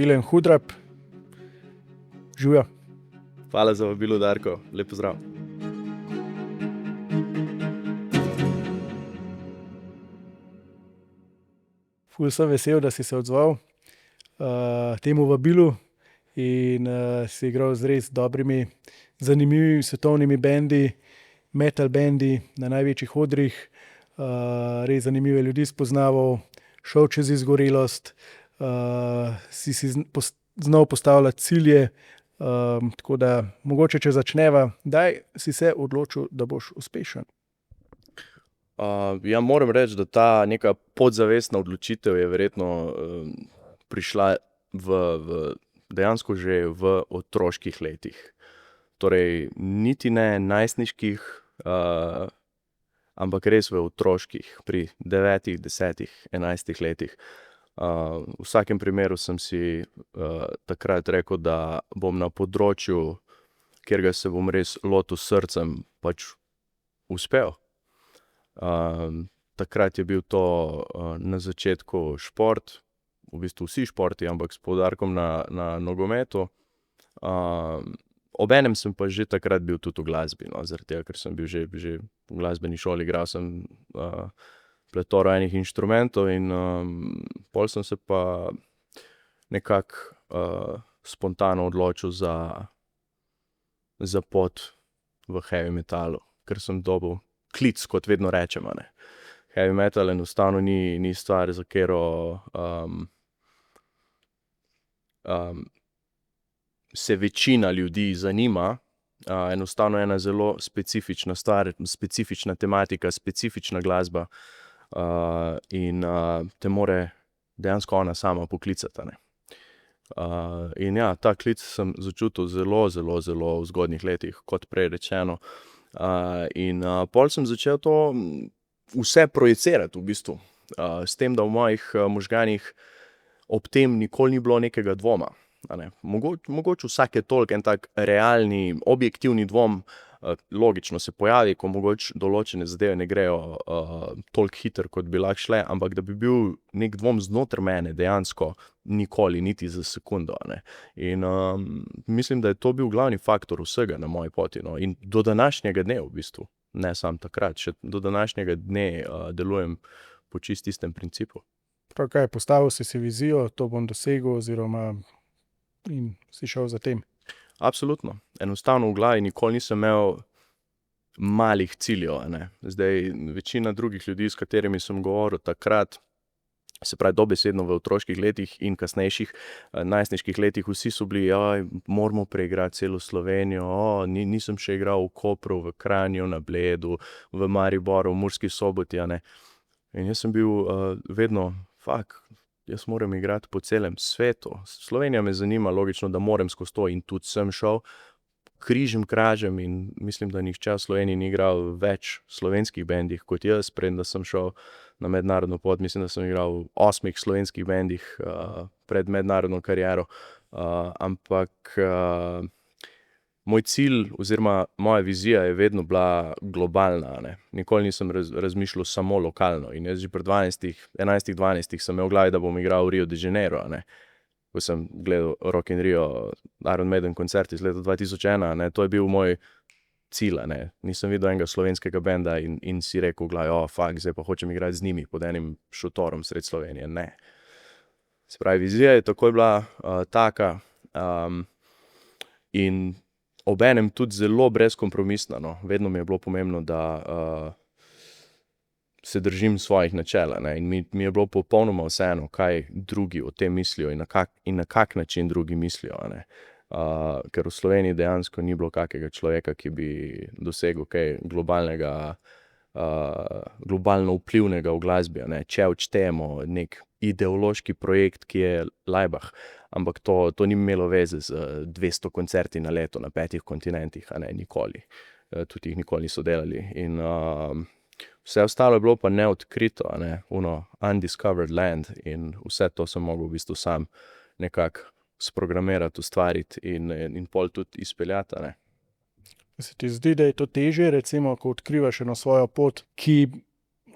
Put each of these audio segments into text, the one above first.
Tilen Hudrap. Živjo. Hvala za vabilo, Darko. Lep pozdrav. Ful sem vesel, da si se odzval temu vabilu in si igral z res dobrimi, zanimivimi svetovnimi bendi, metal bendi na največjih odrih. Res zanimive ljudi spoznaval, šel čez izgorelost, si znal postavljati cilje, tako da mogoče, če začneva, kdaj si se odločil, da boš uspešen? Ja, moram reči, da ta neka podzavestna odločitev je verjetno prišla dejansko že v otroških letih. Torej, niti ne najstniških, ampak res v otroških, pri 9, 10, 11 letih. V vsakem primeru sem si takrat rekel, da bom na področju, kjer ga se bom res lotil s srcem, pač uspel. Takrat je bil to na začetku šport, v bistvu vsi športi, ampak s poudarkom na nogometu. Obenem sem pa že takrat bil tudi v glasbi, no, zaradi tega, ker sem bil že v glasbeni šoli, igral sem pletoro enih inštrumentov in pol sem se pa nekako spontano odločil za pot v heavy metalu, ker sem dobil klic, kot vedno rečem, a ne. Heavy metal enostavno ni stvar, za katero se večina ljudi zanima. Enostavno je ena zelo specifična stvar, specifična tematika, specifična glasba, in te more dejansko ona sama poklicati, a ne. In ja, ta klic sem začutil zelo v zgodnjih letih, kot prej rečeno. In pol sem začel to vse projicirati v bistvu, s tem, da v mojih možganih ob tem nikoli ni bilo nekega dvoma, a ne. Mogoče vsake toliko en tak realni, objektivni dvom logično se pojavi, ko mogoče določene zadeve ne grejo toliko hitro, kot bi lahko šle, ampak da bi bil neki dvom znotraj mene dejansko nikoli, niti za sekundo, a ne. In mislim, da je to bil glavni faktor vsega na moji poti, no, in do današnjega dne v bistvu, ne samo takrat, še do današnjega dne delujem po čisto istem principu. Prav kaj, postavil si vizijo, to bom dosegel, oziroma in si šel za tem? Absolutno. Enostavno v glavi nikoli nisem imel malih ciljev, a ne. Zdaj, večina drugih ljudi, s katerimi sem govoril takrat, se pravi dobesedno v otroških letih in kasnejših najstniških letih, vsi so bili, moramo preigrati celo Slovenijo, nisem še igral v Kopru, v Kranju, na Bledu, v Mariboru, v Murski Soboti, a ne. In jaz sem bil vedno, jaz moram igrati po celem svetu. Slovenija me zanima, logično, da moram skozi to, in tudi sem šel križem kražem in mislim, da nihče v Sloveniji ni igral več slovenskih bendih kot jaz, preden da sem šel na mednarodno pot. Mislim, da sem igral v 8 slovenskih bendih pred mednarodno kariero, ampak moj cilj oziroma moja vizija je vedno bila globalna, a ne. Nikoli nisem razmišljal samo lokalno in jaz že pri 11, 12 sem imel v glavi, da bom igral v Rio de Janeiro, a ne. Ko sem gledal Rock in Rio, Iron Maiden koncert iz leta 2001, a ne, to je bil moj cilj, a ne. Nisem videl enega slovenskega benda in si rekel v glavi, zdaj pa hočem igrati z njimi pod enim šotorom sred Slovenije, ne. Se pravi, vizija je takoj bila taka in obenem tudi zelo brezkompromisna, no. Vedno mi je bilo pomembno, da se držim svojih načel, a ne, in mi je bilo popolnoma vseeno, kaj drugi o tem mislijo in na kak način drugi mislijo, a ne. Ker v Sloveniji dejansko ni bilo kakega človeka, ki bi dosegel kaj globalno vplivnega v glasbi, a ne. Če odštejemo neki ideološki projekt, ki je Laibach, ampak to ni imelo veze z 200 koncerti na leto na 5 kontinentih, a ne, nikoli. Tudi jih nikoli niso delali in vse ostalo je bilo pa neodkrito, a ne, undiscovered land, in vse to sem mogel v bistvu sam nekako sprogramirati, ustvariti in pol tudi izpeljati, a ne. Se ti zdi, da je to težje, recimo, ko odkrivaš eno svojo pot, ki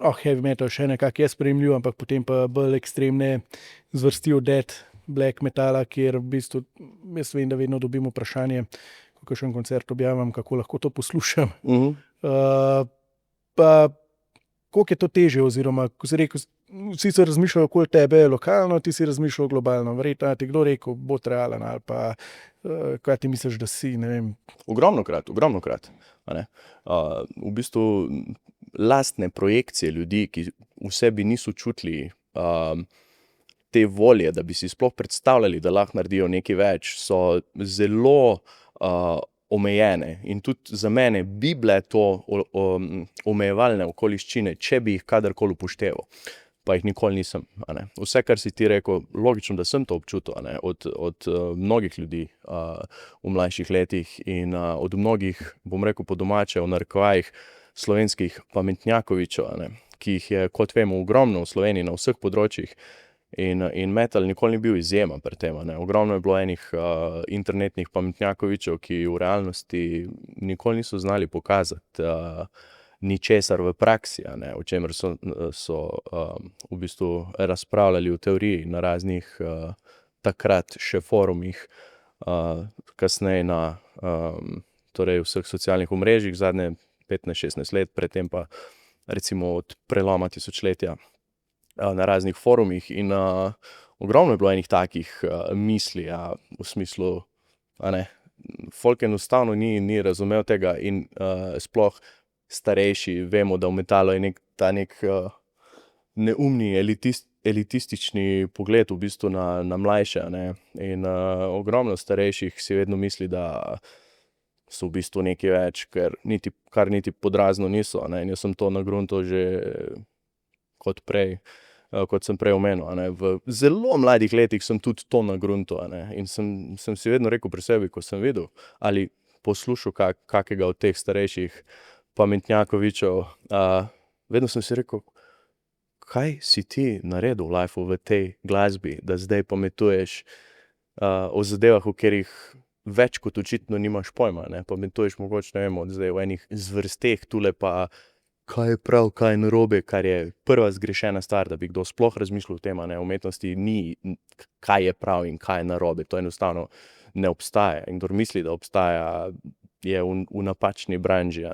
heavy metal še nekako je sprejemljiv, ampak potem pa bolj ekstremne zvrsti od death black metala, kjer v bistvu jaz vem, da vedno dobim vprašanje, ko kakšen koncert objavim, kako lahko to poslušam. Pa koliko je to težje, oziroma, ko si rekel, vsi so razmišljali okoli tebe lokalno, ti si razmišljal globalno. Verjetno ti kdo rekel, bo realen ali pa kaj ti misliš, da si, ne vem. Ogromnokrat. V bistvu lastne projekcije ljudi, ki v sebi niso čutili te volje, da bi si sploh predstavljali, da lahko naredijo nekaj več, so zelo omejene. In tudi za mene bi bile to omejevalne okoliščine, če bi jih kadarkoli upošteval. Pa jih nikoli nisem. Vse, kar si ti rekel, logično, da sem to občutil od mnogih ljudi v mlajših letih in od mnogih, bom rekel po domače, v narekovajih slovenskih pametnjakovičev, ki jih je, kot vemo, ogromno v Sloveniji na vseh področjih. In metal nikoli ni bil izjema pri tem. Ogromno je bilo enih internetnih pametnjakovičev, ki v realnosti nikoli niso znali pokazati ničesar v praksi, o čemer so v bistvu razpravljali v teoriji na raznih takrat še forumih, kasneje na torej vseh socialnih omrežjih zadnje 15-16 let, predtem pa recimo od preloma tisočletja na raznih forumih in ogromno je bilo enih takih misli, v smislu, folk enostavno ni razumel tega in sploh starejši vemo, da v metalu je ta nek neumni elitistični pogled v bistvu na mlajše, in ogromno starejših si vedno misli, da so v bistvu nekaj več, kar niti podrazno niso, in jaz sem to nagruntal že kot sem prej omenil, v zelo mladih letih sem tudi to nagruntal, in sem si vedno rekel pri sebi, ko sem videl ali poslušal kakega od teh starejših pametnjakovičev, vedno sem si rekel, kaj si ti naredil v lifeu, v tej glasbi, da zdaj pametuješ o zadevah, o katerih več kot očitno nimaš pojma, pametuješ mogoče, ne vem, zdaj v enih zvrsteh, tule pa kaj je prav, kaj je narobe, kar je prva zgrešena stvar, da bi kdo sploh razmišljal o tem, umetnosti ni, kaj je prav in kaj je narobe, to enostavno ne obstaja. In kdor misli, da obstaja, je v napačni branži,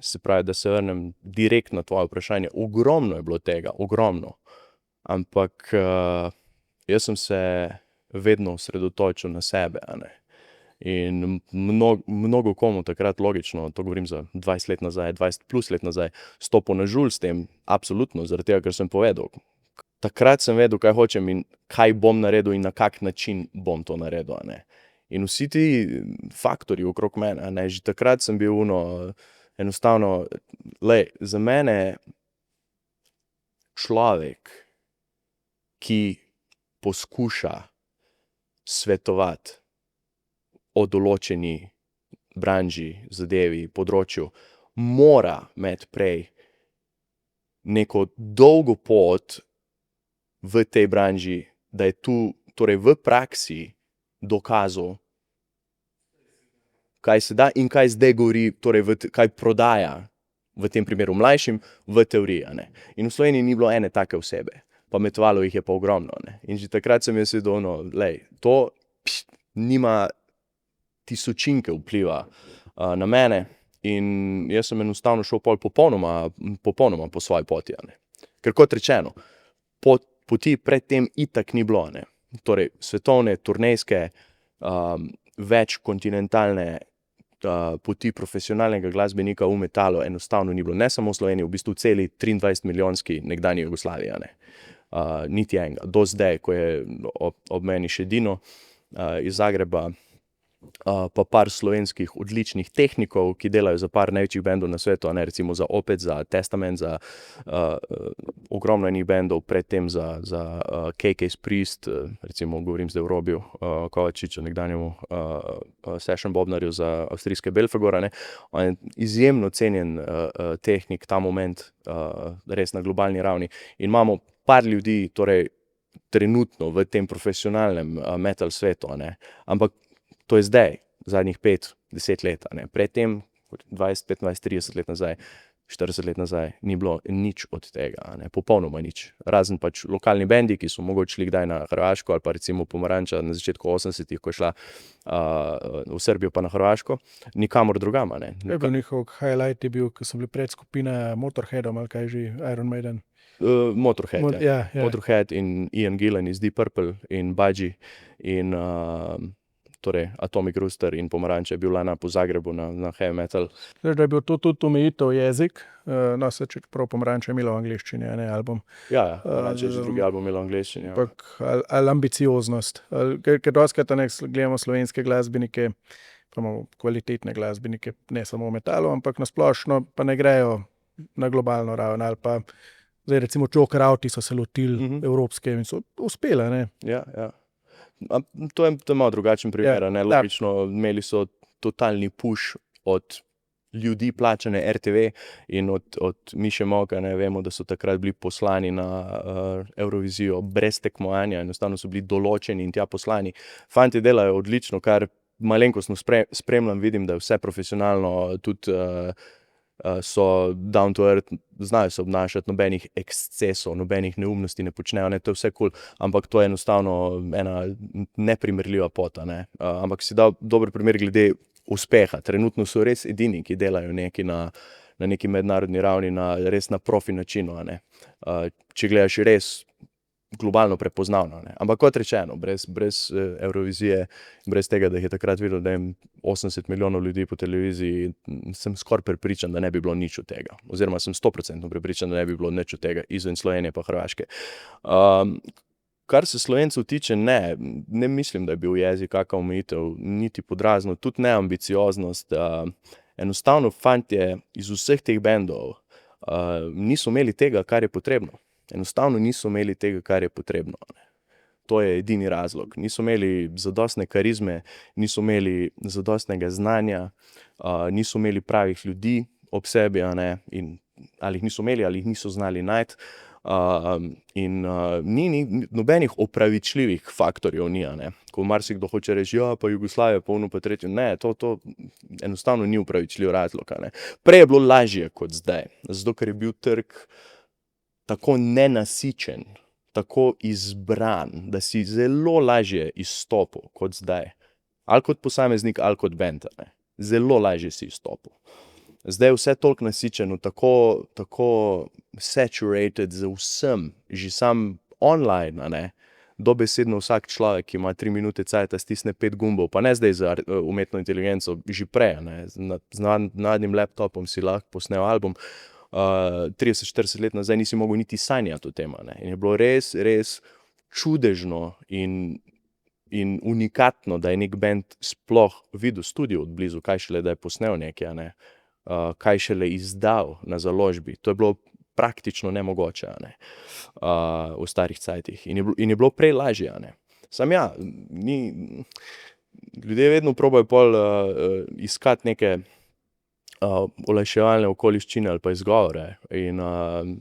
se pravi, da se vrnem direkt na tvoje vprašanje, ogromno je bilo tega, ogromno. Ampak jaz sem se vedno osredotočil na sebe, in mnogo komu takrat logično, to govorim za 20 let nazaj, 20 plus let nazaj, stopil na žulj s tem, absolutno, zaradi tega, ker sem povedal. Takrat sem vedel, kaj hočem in kaj bom naredil in na kak način bom to naredil, In vsi ti faktorji okrog mene, že takrat sem bil enostavno, za mene človek, ki poskuša svetovati o določeni branži, zadevi, področju, mora imeti prej neko dolgo pot v tej branži, da je tu, torej v praksi dokazal, kaj se da in kaj zdaj govori, torej kaj prodaja, v tem primeru mlajšim, v teoriji, In v Sloveniji ni bilo ene take osebe, pametovalo jih je pa ogromno, In že takrat sem jaz vedel, to nima tisočinke vpliva na mene in jaz sem enostavno šel popolnoma po svoji poti, Ker kot rečeno, poti pred tem itak ni bilo, Torej, svetovne, turnejske, večkontinentalne poti profesionalnega glasbenika v metalu enostavno ni bilo. Ne samo v Sloveniji, v bistvu celi 23-milijonski nekdanji Jugoslaviji, niti enega. Do zdaj, ko je ob meni še Dino iz Zagreba, pa par slovenskih odličnih tehnikov, ki delajo za par največjih bendov na svetu, recimo za Opeth, za Testament, za ogromno enih bendov, predtem za KK's Priest, recimo govorim zdaj o Robiju Kovačiču, nekdanjemu session bobnarju za avstrijske Belfagor, On je izjemno cenjen tehnik ta moment, res na globalni ravni. In imamo par ljudi, torej trenutno v tem profesionalnem metal svetu, ampak to je zdaj, zadnjih 5-10 let, Predtem, 20, 25, 30 let nazaj, 40 let nazaj ni bilo nič od tega, ne, popolnoma nič. Razen pač lokalni bendi, ki so mogoče šli kdaj na Hrvaško ali pa recimo Pomaranča na začetku 80-ih, ko je šla v Srbijo pa na Hrvaško, nikamor drugama, ne. Je bil njihov highlight, je bil, ko so bili predskupina Motorheadom ali kaj že, Iron Maiden. Motorhead, Ja. Motorhead in Ian Gillan iz Deep Purple in Budgie in torej Atomic Rooster in Pomaranča je bil lana po Zagrebu na heavy metal. Veš, da je bil to tudi omejitev jezik, no, se čeprav Pomaranča je imela v angleščini, ne, album. Ja, Pomaranča je že drugi album imela v angleščini. Ampak ali ambicioznost. Ker dostikrat gledamo slovenske glasbenike, pa imamo kvalitetne glasbenike, ne samo v metalu, ampak na splošno pa ne grejo na globalno raven ali pa zdaj recimo Joker Outi so se lotili evropske in so uspele, ne. Ja. To je malo drugačen primer, ne, logično, imeli so totalni push od ljudi plačane RTV in od Miše Molka, ne, vemo, da so takrat bili poslani na Eurovizijo brez tekmovanja, enostavno so bili določeni in tja poslani. Fantje delajo odlično, kar malenkostno spremljam, vidim, da je vse profesionalno, tudi so down to earth, znajo se obnašati, nobenih ekscesov, nobenih neumnosti ne počnejo, ne, to je vse cool, ampak to je enostavno ena neprimerljiva pota, ne. Ampak si dal dober primer glede uspeha. Trenutno so res edini, ki delajo nekaj na neki mednarodni ravni, res na profi načinu, a ne. Če gledaš res globalno prepoznavno, ne. Ampak kot rečeno, brez Eurovizije, brez tega, da jih je takrat videlo, da je 80 milijonov ljudi po televiziji, sem skoraj prepričan, da ne bi bilo nič od tega. Oziroma sem 100% prepričan, da ne bi bilo nič od tega, izven Slovenije pa Hrvaške. Kar se Slovencev tiče, ne mislim, da je bil jezik kakšna omejitev, niti podrazno, tudi ne ambicioznost. Enostavno fantje iz vseh teh bendov niso imeli tega, kar je potrebno. Enostavno niso imeli tega, kar je potrebno. To je edini razlog. Niso imeli zadostne karizme, niso imeli zadostnega znanja, niso imeli pravih ljudi ob sebi, a ne, in ali jih niso imeli, ali jih niso znali najti. In ni nobenih opravičljivih faktorjev ni, a ne. Ko marsikdo hoče reči, ja, pa Jugoslavija, pa ono pa tretje. Ne, to enostavno ni opravičljiv razlog, a ne. Prej je bilo lažje kot zdaj, zato ker je bil trg tako nenasičen, tako izbran, da si zelo lažje izstopil kot zdaj. Ali kot posameznik, ali kot bend, ne. Zelo lažje si izstopil. Zdaj je vse toliko nasičeno, tako saturated z vsem, že sam online, a ne. Dobesedno vsak človek, ki ima 3 minute cajta, stisne 5 gumbov, pa ne zdaj za umetno inteligenco, že prej, a ne. Z navadnim laptopom si lahko posnel album. 30-40 let nazaj nisi mogel niti sanjati o tem, ne. In je bilo res čudežno in unikatno, da je nek bend sploh videl studio od blizu, kaj šele, da je posnel nekaj, a ne. Kaj šele izdal na založbi. To je bilo praktično nemogoče, a ne. V starih cajtih. In je bilo prej lažje, a ne. Samo ja, ljudje vedno probajo pol iskati neke olajševalne okoliščine ali pa izgovore. In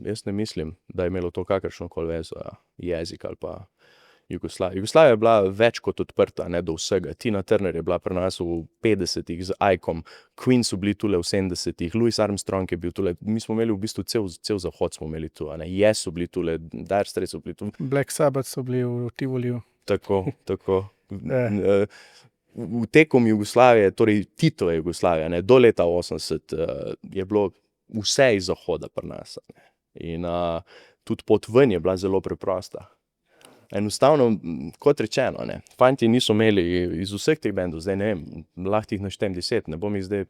jaz ne mislim, da je imelo to kakršnokoli vezo, jezik ali pa Jugoslavija. Jugoslavija je bila več kot odprta, ne, do vsega. Tina Turner je bila pri nas v 50-ih z Icom, Queen so bili tule v 70-ih, Louis Armstrong je bil tule, mi smo imeli v bistvu cel zahod smo imeli tu, a ne, Yes so bili tule, Dire Straits so bili tu. Black Sabbath so bili v Tivoliju. Tako. V tekom Jugoslavije, torej Titove Jugoslavije, ne, do leta 80 je bilo vse iz zahoda pri nas, ne. In tudi pot ven je bila zelo preprosta. Enostavno, kot rečeno, ne, fantje niso imeli iz vseh teh bendov, zdaj ne vem, lahko jih naštem 10, ne bom jih zdaj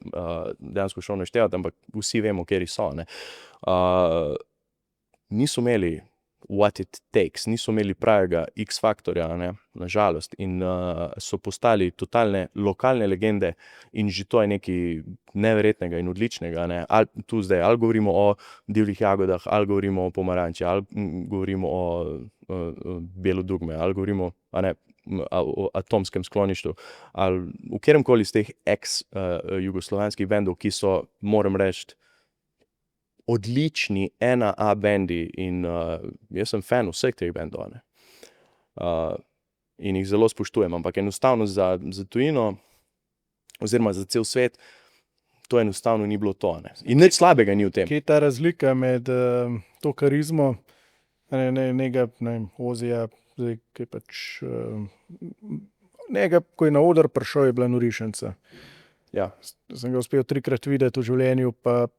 dejansko šel naštevati, ampak vsi vemo, kateri so, ne. Niso imeli what it takes, niso imeli pravega X-faktorja, ne, na žalost, in so postali totalne lokalne legende in že to je nekaj neverjetnega in odličnega, ne. Tu zdaj, ali govorimo o Divjih jagodah, ali govorimo o Pomaranči, ali govorimo o Belodugme, ali govorimo, a ne, o Atomskem sklonišču, ali v kateremkoli iz teh jugoslovanskih bendov, ki so, moram reči, odlični 1A bendi in jaz sem fan vseh teh bendov, ne. In jih zelo spoštujem, ampak enostavno za tujino oziroma za cel svet to enostavno ni bilo to. Ne. In nič slabega ni v tem. Kje je ta razlika med to karizmo, njega, ne vem, Ozija, zdaj, ki je pač, njega, ko je na oder prišel, je bila norišnica. Ja. Sem ga uspel 3-krat videti v življenju, pa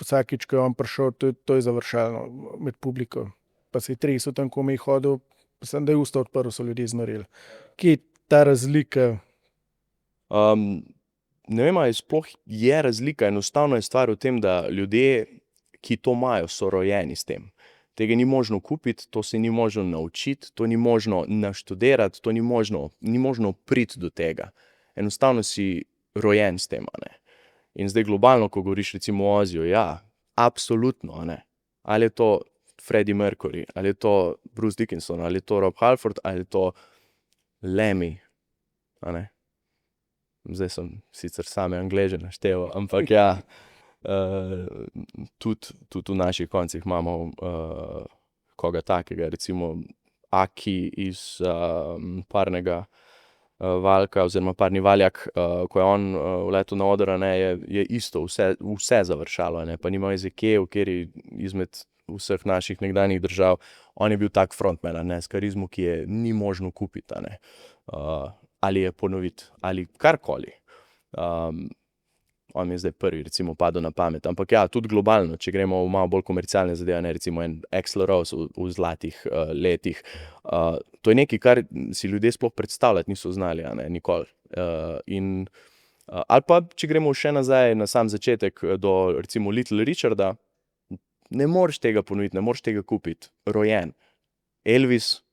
vsakič, ko je on prišel, to je završalno med publiko. Pa se je tresel tam, ko mi je hodil, pa sem, da je usta odprl, so ljudje znoreli. Kje je ta razlika? Ne vem, ali sploh je razlika, enostavno je stvar v tem, da ljudje, ki to imajo, so rojeni s tem. Tega ni možno kupiti, to se ni možno naučiti, to ni možno naštudirati, to ni možno priti do tega. Enostavno si rojen s tem, ne. In zdaj globalno, ko govoriš recimo o Oziju, ja, absolutno, ne. Ali je to Freddie Mercury, ali je to Bruce Dickinson, ali je to Rob Halford, ali je to Lemmy, a ne. Zdaj sem sicer same Angleže našteval, ampak ja, tudi v naših koncih imamo koga takega, recimo Aki iz Parnega Valjka oziroma Parni Valjak, ko je on vletel na oder, ne, je isto vse završalo, ne, pa nima veze kje, v kateri izmed vseh naših nekdanjih držav, on je bil tak frontman, ne, s karizmo, ki je ni možno kupiti, ne, ali je ponoviti, ali karkoli. On mi je zdaj prvi recimo padel na pamet, ampak ja, tudi globalno, če gremo v malo bolj komercialne zadeve, ne, recimo en Axl Rose v zlatih letih, to je nekaj, kar si ljudje sploh predstavljati niso znali, ne, nikoli. Ali pa, če gremo še nazaj na sam začetek do recimo Little Richarda, ne moreš tega ponoviti, ne moreš tega kupiti, rojen. Elvis,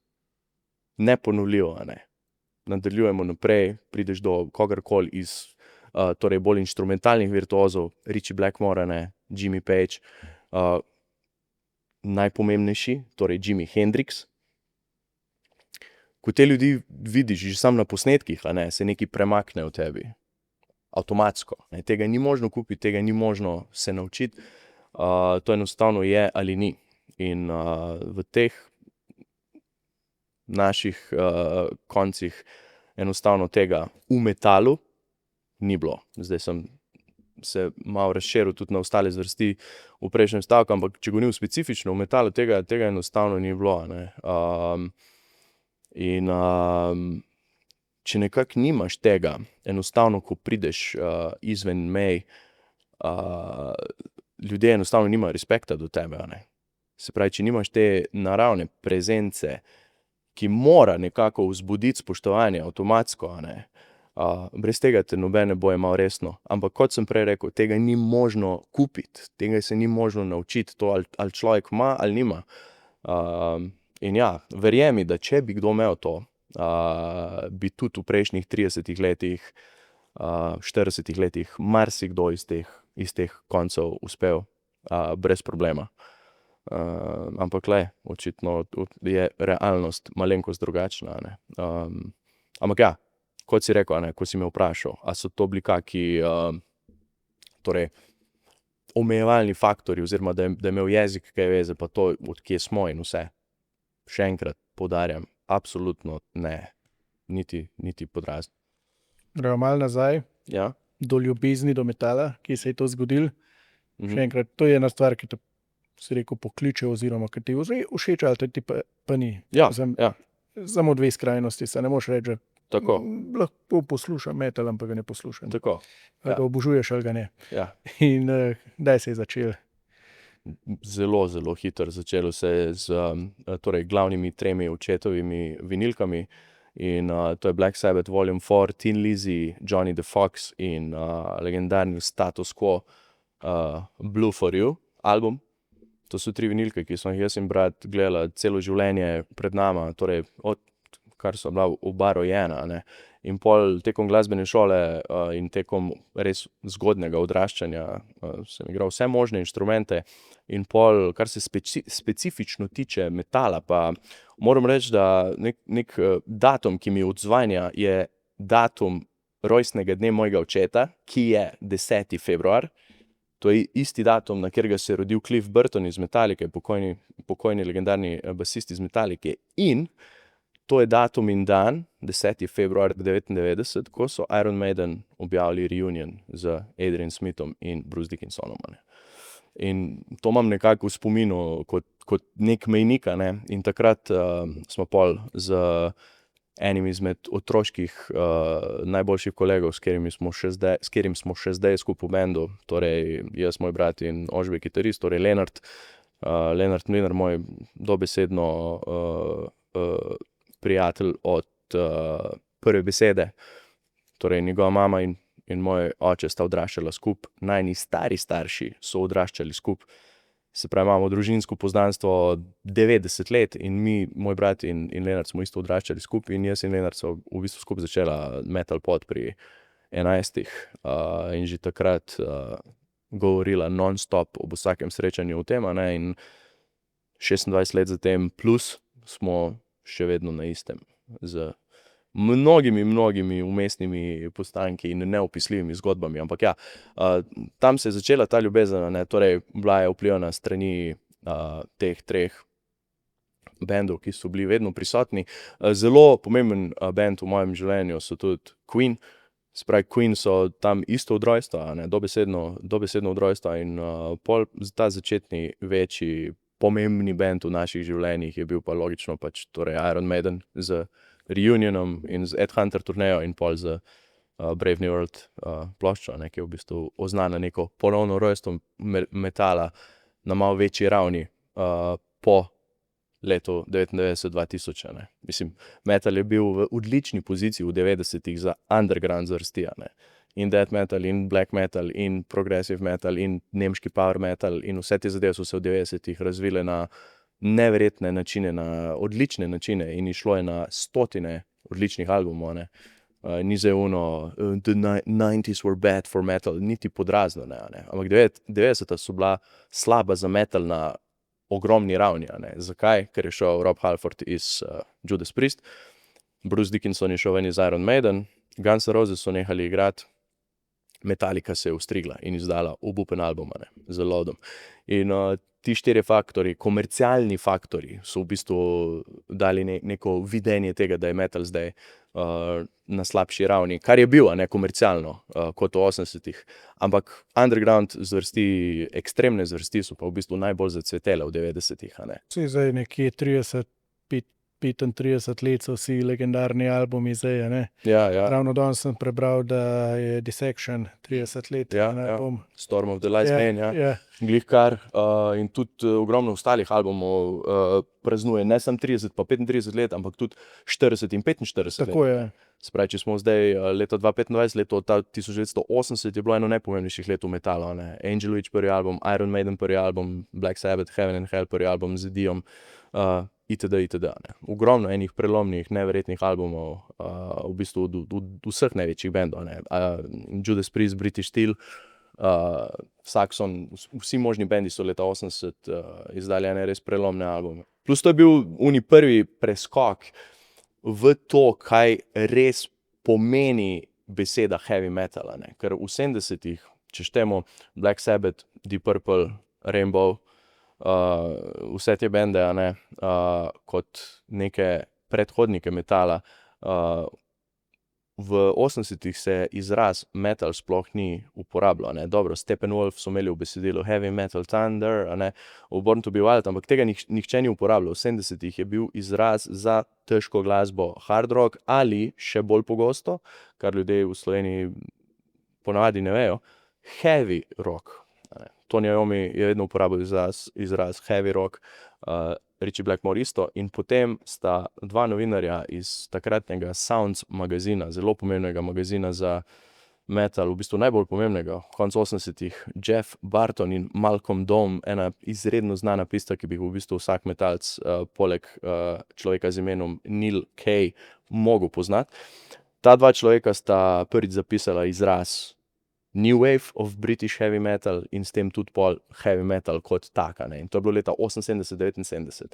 neponovljivo, ne. Nadaljujemo naprej, prideš do kogarkoli iz torej bolj inštrumentalnih virtuozov, Ritchie Blackmore, ne, Jimmy Page, najpomembnejši, torej Jimi Hendrix. Ko te ljudi vidiš že sam na posnetkih, a ne, se nekaj premakne v tebi. Avtomatsko, ne, tega ni možno kupiti, tega ni možno se naučiti, to enostavno je ali ni. In v teh naših koncih enostavno tega v metalu ni bilo. Zdaj sem se malo razširil tudi na ostale zvrsti v prejšnjem stavku, ampak če govorim specifično v metalu, tega enostavno ni bilo, ne. Če nekako nimaš tega, enostavno, ko prideš izven mej, ljudje enostavno nimajo respekta do tebe, a ne. Se pravi, če nimaš te naravne prezence, ki mora nekako vzbuditi spoštovanje avtomatsko, a ne, brez tega te noben ne bo jemal resno. Ampak kot sem prej rekel, tega ni možno kupiti, tega se ni možno naučiti, to ali človek ima ali nima. In ja, verjemi, da če bi kdo imel to, bi tudi v prejšnjih 30 letih, 40 letih marsikdo iz teh koncev uspel brez problema. Ampak očitno je realnost malenkost drugačna, ne. Ampak ja, kot si rekel, ne, ko si me vprašal, a so to bili kaki torej omejevalni faktorji oziroma da je imel jezik kaj veze, pa to, od kje smo in vse. Še enkrat poudarjam, absolutno ne, niti podrazno. Gremo malo nazaj, Ja. do ljubezni do metala, kje se je to zgodilo. Še enkrat, to je ena stvar, ki te, si rekel, pokliče oziroma, ki ti všeč ali ti pa ni. Ja, ja. Samo dve skrajnosti, se ne moreš reči, Tako. lahko poslušam metal, ampak ga ne poslušam. Tako. Ali ga obožuješ ali ga ne. Ja. In kdaj se je začelo? Zelo, zelo hitro začelo se je z torej glavnimi 3 očetovimi vinilkami in to je Black Sabbath Volume 4, Tin Lizzy, Johnny the Fox in legendarni Status Quo, Blue for You album. To so 3 vinilke, ki smo jih jaz in brat gledala celo življenje pred nama, torej od kar so bila oba rojena, ne. In pol tekom glasbene šole in tekom res zgodnjega odraščanja sem igral vse možne inštrumente in pol, kar se specifično tiče metala, pa moram reči, da nek datum, ki mi odzvanja, je datum rojstnega dne mojega očeta, ki je 10. februar. To je isti datum, na katerega se je rodil Cliff Burton iz Metallice, pokojni legendarni basist iz Metallice. In to je datum in dan, 10. februar 1999, ko so Iron Maiden objavili reunion z Adrian Smithom in Bruce Dickinsonom. In to imam nekako v spominu kot nek mejnik, ne. In takrat smo pol z enim izmed otroških najboljših kolegov, s katerim smo še zdaj skupaj v bendu, torej jaz, moj brat in Ožbe kitarist, torej Lenart Mlinar, moj dobesedno prijatelj od prve besede. Torej njegova mama in moj oče sta odraščala skupaj, najini starši so odraščali skupaj. Se pravi, imamo družinsko poznanstvo 90 let in mi, moj brat in Lenart smo isto odraščali skupaj in jaz in Lenart so v bistvu skupaj začela metal pot pri 11. In že takrat govorila non-stop ob vsakem srečanju o tem, ne, in 26 let zatem plus smo še vedno na istem z mnogimi vmesnimi postanki in neopisljivimi zgodbami, ampak ja, tam se je začela ta ljubezen, ne, torej bila je vplivana strani teh treh bendov, ki so bili vedno prisotni. Zelo pomemben bend v mojem življenju so tudi Queen. Se pravi, Queen so tam isto od rojstva, ne, dobesedno od rojstva in pol ta začetni večji pomembni bend v naših življenjih je bil pa logično pač torej Iron Maiden z reunionom in z Ed Hunter turnejo in pol z Brave New World ploščo, ne, ki je v bistvu oznana neko ponovno rojstvo metala na malo večji ravni po letu 99-2000, ne. Mislim, metal je bil v odlični poziciji v 90-ih za underground zvrsti, ne. In death metal, in black metal, in progressive metal, in nemški power metal in vse te zadeve so se v 90-ih razvile na neverjetne načine, na odlične načine in išlo je na stotine odličnih albumov, ne. Ni zdaj ono, the 90s were bad for metal, niti podrazno, ne. Ampak 90-ta so bila slaba za metal na ogromni ravni, ne. Zakaj? Ker je šel Rob Halford iz Judas Priest, Bruce Dickinson je šel ven iz Iron Maiden, Guns N' Roses so nehali igrati, Metallica se je ustrigla in izdala obupen album, ne, z Loadom. In ti štirje faktorji, komercialni faktorji, so v bistvu dali neko videnje tega, da je metal zdaj na slabši ravni, kar je bil, ne, komercialno, kot v 80-ih. Ampak underground zvrsti, ekstremne zvrsti so pa v bistvu najbolj zacvetele v 90-ih, ne. Vsi zdaj nekje 35 let so vsi legendarni albumi zdaj, ne. Ja. Ravno danes sem prebral, da je Dissection 30 let album. Storm of the Last Man, Ja. Glih kar, in tudi ogromno ostalih albumov praznuje, ne samo 30 pa 35 let, ampak tudi 40 in 45 let. Tako je. Se pravi, če smo zdaj leto 2025, leto 1980 je bilo eno najpomembnejših let v metalu, ne. Angel Witch prvi album, Iron Maiden prvi album, Black Sabbath, Heaven and Hell prvi album z Diom, itd., ne. Ogromno enih prelomnih, neverjetnih albumov, v bistvu od vseh največjih bendov, ne. Judas Priest, British Steel, Saxon, vsi možni bendi so leta 80 izdali ene res prelomne albume. Plus to je bil prvi preskok v to, kaj res pomeni beseda heavy metala, ne. Ker v 70-ih, če štejemo Black Sabbath, Deep Purple, Rainbow, vse te bende, ne, kot neke predhodnike metala, v 80-ih se izraz metal sploh ni uporabljal, ne. Dobro, Steppenwolf so imeli v besedilu Heavy Metal Thunder, ne, v Born to be Wild, ampak tega nihče ni uporabljal. V 70-ih je bil izraz za težko glasbo hard rock ali še bolj pogosto, kar ljudje v Sloveniji ponavadi ne vejo, heavy rock. Tony Iommi je vedno uporabil izraz heavy rock, Ritchie Blackmore isto, in potem sta dva novinarja iz takratnega Sounds magazina, zelo pomembnega magazina za metal, v bistvu najbolj pomembnega, konec 80-ih, Jeff Barton in Malcolm Dome, ena izredno znana pista, ki bi jih v bistvu vsak metalec, poleg človeka z imenom Neil Kay mogel poznati. Ta dva človeka sta prvič zapisala izraz New Wave of British Heavy Metal in s tem tudi pol heavy metal kot taka, ne. In to je bilo leta 78-79.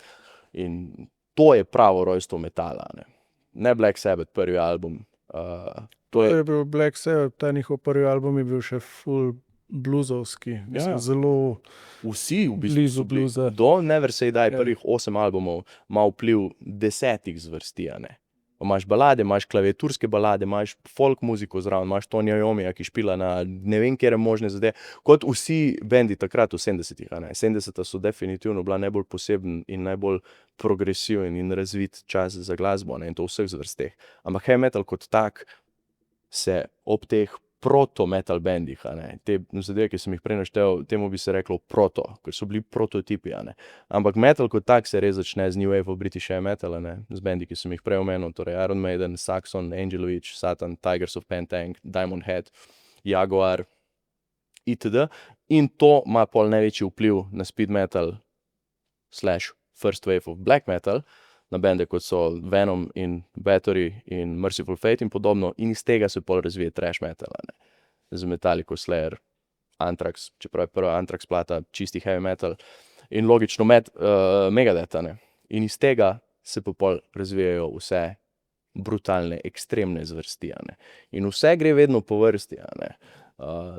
In to je pravo rojstvo metala, ne. Ne Black Sabbath prvi album. To je bil Black Sabbath, ta njihov prvi album je bil še ful bluzovski, Ja. zelo Vsi v bistvu blizu so bili, bluza. do Never Say Die, Ja. prvih 8 albumov, ima vpliv 10 zvrsti, a ne. Imaš balade, imaš klaviaturske balade, imaš folk muziko zraven, imaš Tonija Iomija, ki špila na ne vem kere možne zadeve, kot vsi bendi takrat v 70-ih, a ne. 70-ta so definitivno bila najbolj poseben in najbolj progresiven in razvit čas za glasbo, ne, in to v vseh zvrsteh. Ampak heavy metal kot tak se ob teh proto-metal bendih, a ne, te zadeve, ki sem jih prej naštel, temu bi se reklo proto, ker so bili prototipi, a ne. Ampak metal kot tak se res začne z New Wave of British Heavy Metal, a ne, z bendi, ki sem jih prej omenil, torej Iron Maiden, Saxon, Angel Witch, Satan, Tigers of Pentank, Diamond Head, Jaguar, itd. In to ima pol največji vpliv na speed metal slash first wave of black metal, na bende kot so Venom in Bathory in Merciful Fate in podobno, in iz tega se pol razvije thrash metal, a ne. Z Metallico, Slayer, Anthrax, čeprav je prva Anthrax plata čisti heavy metal, in logično Megadeth, a ne. In iz tega se pa pol razvijajo vse brutalne, ekstremne zvrsti, a ne. In vse gre vedno po vrsti, a ne.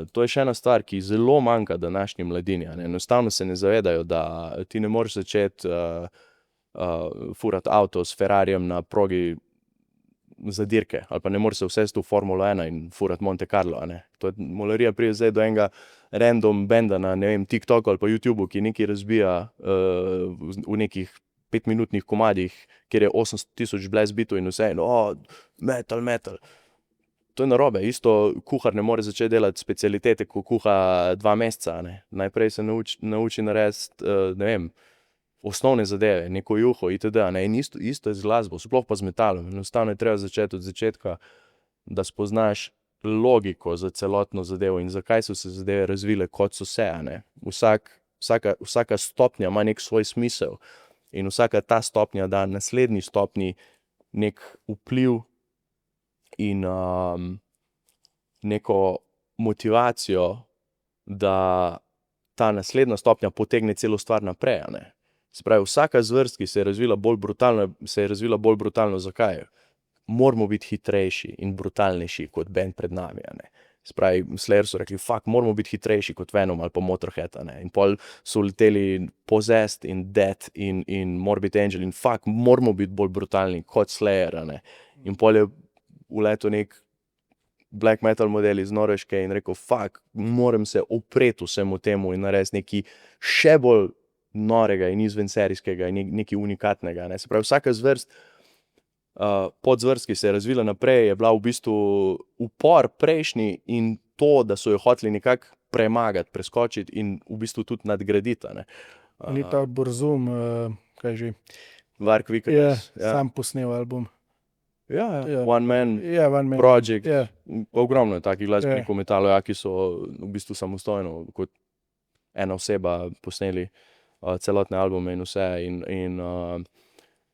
To je še ena stvar, ki zelo manjka današnji mladini, a ne. Enostavno se ne zavedajo, da ti ne moreš začeti furati avto s Ferrarijem na progi za dirke, ali pa ne moreš se usesti v Formulo 1 in furati Monte Carlo, a ne. To je molarija, pride zdaj do enega random benda na, ne vem, TikToku ali pa YouTubeu, ki nekaj razbija v nekih 5-minutnih komadih, kjer je 800,000 blast bitov in vse, in metal. To je narobe, isto kuhar ne more začeti delati specialitete, ko kuha 2 meseca, a ne. Najprej se nauči narediti, ne vem, osnovne zadeve, neko juho itd., a ne. In isto je z glasbo, sploh pa z metalom. Enostavno je treba začeti od začetka, da spoznaš logiko za celotno zadevo in zakaj so se zadeve razvile, kot so se, a ne. Vsaka stopnja ima nek svoj smisel in vsaka ta stopnja da naslednji stopnji nek vpliv in neko motivacijo, da ta naslednja stopnja potegne celo stvar naprej, a ne. Se pravi, vsaka zvrst, ki se je razvila bolj brutalno, zakaj? Moramo biti hitrejši in brutalnejši kot bend pred nami, a ne. Se pravi, Slayer so rekli, moramo biti hitrejši kot Venom ali pa Motorhead, a ne. In pol so leteli Possessed in Death in Morbid Angel in moramo biti bolj brutalni kot Slayer, a ne. In pol je vletel nek black metal model iz Norveške in rekel, moram se upreti vsemu temu in narediti nekaj še bolj norega in izvenserijskega in nekaj unikatnega, ne. Se pravi, vsaka zvrst, podzvrst, ki se je razvila naprej, je bila v bistvu upor prejšnji in to, da so jo hoteli nekako premagati, preskočiti in v bistvu tudi nadgraditi, a ne. Ni ta Burzum, kaj že, Varg Vikernes, sam posnel album. Ja. Ja. One Man One Man Project, Ja. pa ogromno je takih glasbenikov metalojaki, so v bistvu samostojno kot ena oseba posneli celotne albume in vse in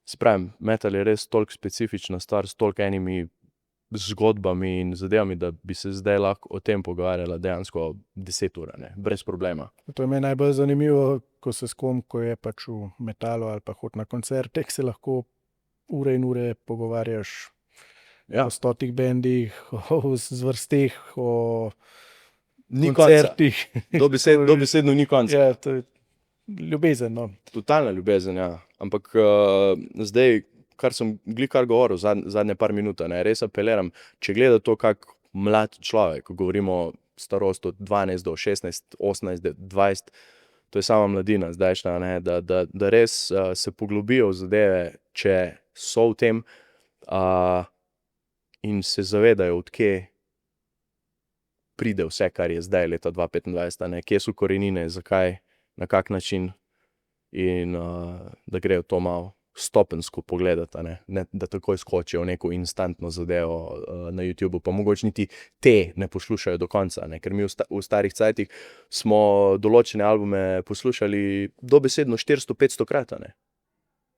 se pravim, metal je res toliko specifična stvar s toliko enimi zgodbami in zadevami, da bi se zdaj lahko o tem pogovarjala dejansko 10 ur, ne, brez problema. To je meni najbolj zanimivo, ko se s kom, ko je pač v metalu ali pa hodi na koncert, se lahko ure in ure pogovarjaš o 100 bendih, o zvrsteh, o koncertih. Dobesedno ni konca. Ja, to je ljubezen, no. Totalna ljubezen, ja. Ampak zdaj, kar sem kar govoril zadnje par minut, ne, res apeliram, če gleda to kak mlad človek, ko govorimo starost od 12 do 16, 18, 20, to je sama mladina zdajšnja, ne, da res se poglobijo v zadeve, če so v tem in se zavedajo, od kje pride vse, kar je zdaj leta 2025, a ne, kje so korenine, zakaj, na kak način in da grejo to malo stopensko pogledati, a ne, da takoj skočijo v neko instantno zadevo na YouTubu, pa mogoče niti te ne poslušajo do konca, ne, ker mi v starih cajtih smo določene albume poslušali dobesedno 400-500 krat, a ne.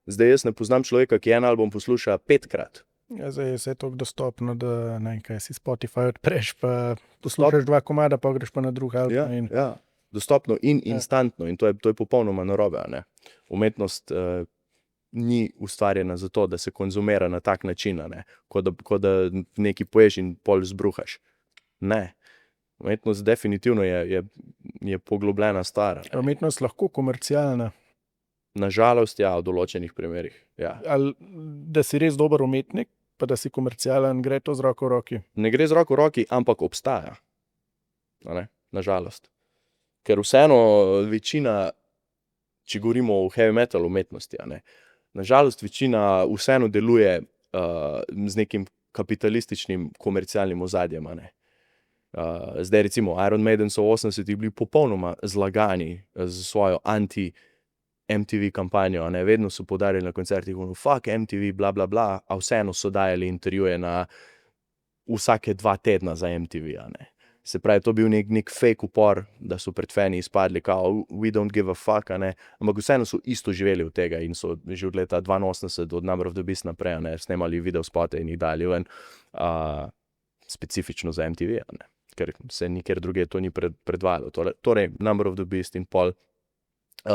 Zdaj jaz ne poznam človeka, ki en album posluša 5-krat. Ja, zdaj je vse toliko dostopno, da ne vem, kaj si Spotify odpreš, pa poslušaš 2 komada, pa greš pa na drug album. Ja, dostopno in instantno in to je popolnoma narobe, a ne. Umetnost ni ustvarjena za to, da se konzumira na tak način, a ne, ko da nekaj poješ in pol zbruhaš. Ne. Umetnost definitivno je poglobljena stara. Umetnost lahko komercialna. Nažalost, ja, v določenih primerih. Ja. Ali da si res dober umetnik, pa da si komercialen, gre to z roko v roki? Ne gre z roko v roki, ampak obstaja. Nažalost. Ker vseeno večina, če govorimo o heavy metal umetnosti, nažalost večina vseeno deluje z nekim kapitalističnim komercialnim ozadjem. Zdaj recimo Iron Maiden so v 80-ih bili popolnoma zlagani z svojo anti-MTV kampanjo, vedno so poudarjali na koncertih, fuck MTV, bla bla bla, a vseeno so dajali intervjuje na vsake 2 tedna za MTV. Se pravi, to bil nek fake upor, da so pred fani izpadli, kao we don't give a fuck, ampak vseeno so isto živeli od tega in so že od leta 82 od Number of the Beast naprej, snemali videospote in jih dali ven, specifično za MTV, ker se nikjer druge to ni predvajalo. Torej Number of the Beast in pol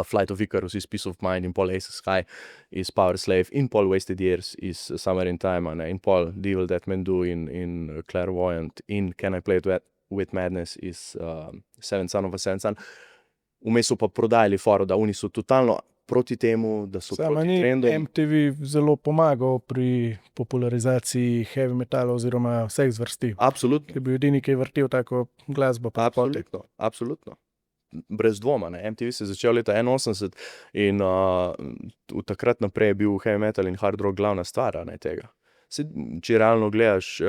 Flight of Icarus iz Peace of Mind in pol Aces High iz Power Slave in pol Wasted Years iz Summer in Time, in pol The Evil Dead Men Do in Clairvoyant in Can I Play It With Madness iz Seventh Son of a Seventh Son. Vmes so pa prodajali foro, da oni so totalno proti temu, da so proti trendom. MTV zelo pomagal pri popularizaciji heavy metala oziroma vseh zvrsti. Absolutno. Ki je bil edini, ki je vrtel tako glasbo. Absolutno. Brez dvoma. MTV se je začel leta 81 in v takrat naprej je bil heavy metal in hard rock glavna stvar tega. Če realno gledaš,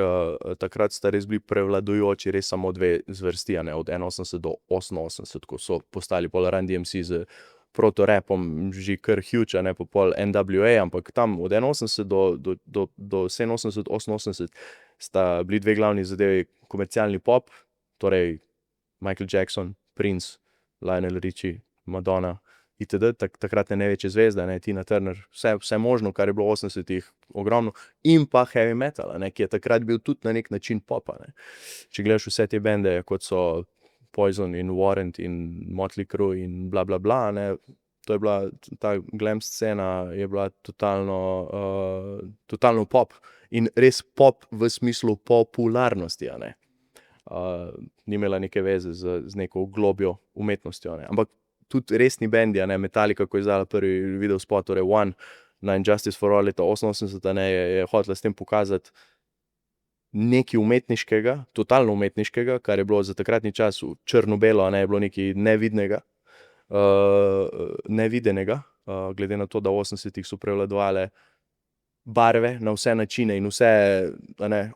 takrat sta res bili prevladujoči res samo 2 zvrsti, od 81 do 88, ko so postali pol Run DMC z proto-rapom že kar huge, pa pol NWA, ampak tam od 81 do 87, 88 sta bili 2 glavni zadevi komercialni pop, torej Michael Jackson, Prince, Lionel Richie, Madonna, itd. Takratne največje zvezde, Tina Turner, vse možno, kar je bilo v 80-ih ogromno, in pa heavy metal, ki je takrat bil tudi na nek način pop. Če gledaš vse te bende, kot so Poison in Warrant in Motley Crue in bla bla bla, to je bila, ta glam scena je bila totalno pop in res pop v smislu popularnosti, ni imela neke veze z neko globjo umetnostjo, ampak tudi resni bendi, Metallica, ko je izdala prvi videospot, torej One, na Injustice for All leta 88, je hotela s tem pokazati nekaj umetniškega, totalno umetniškega, kar je bilo za takratni čas črno-belo, je bilo nekaj nevidenega, glede na to, da v 80-ih so prevladovale barve na vse načine in vse,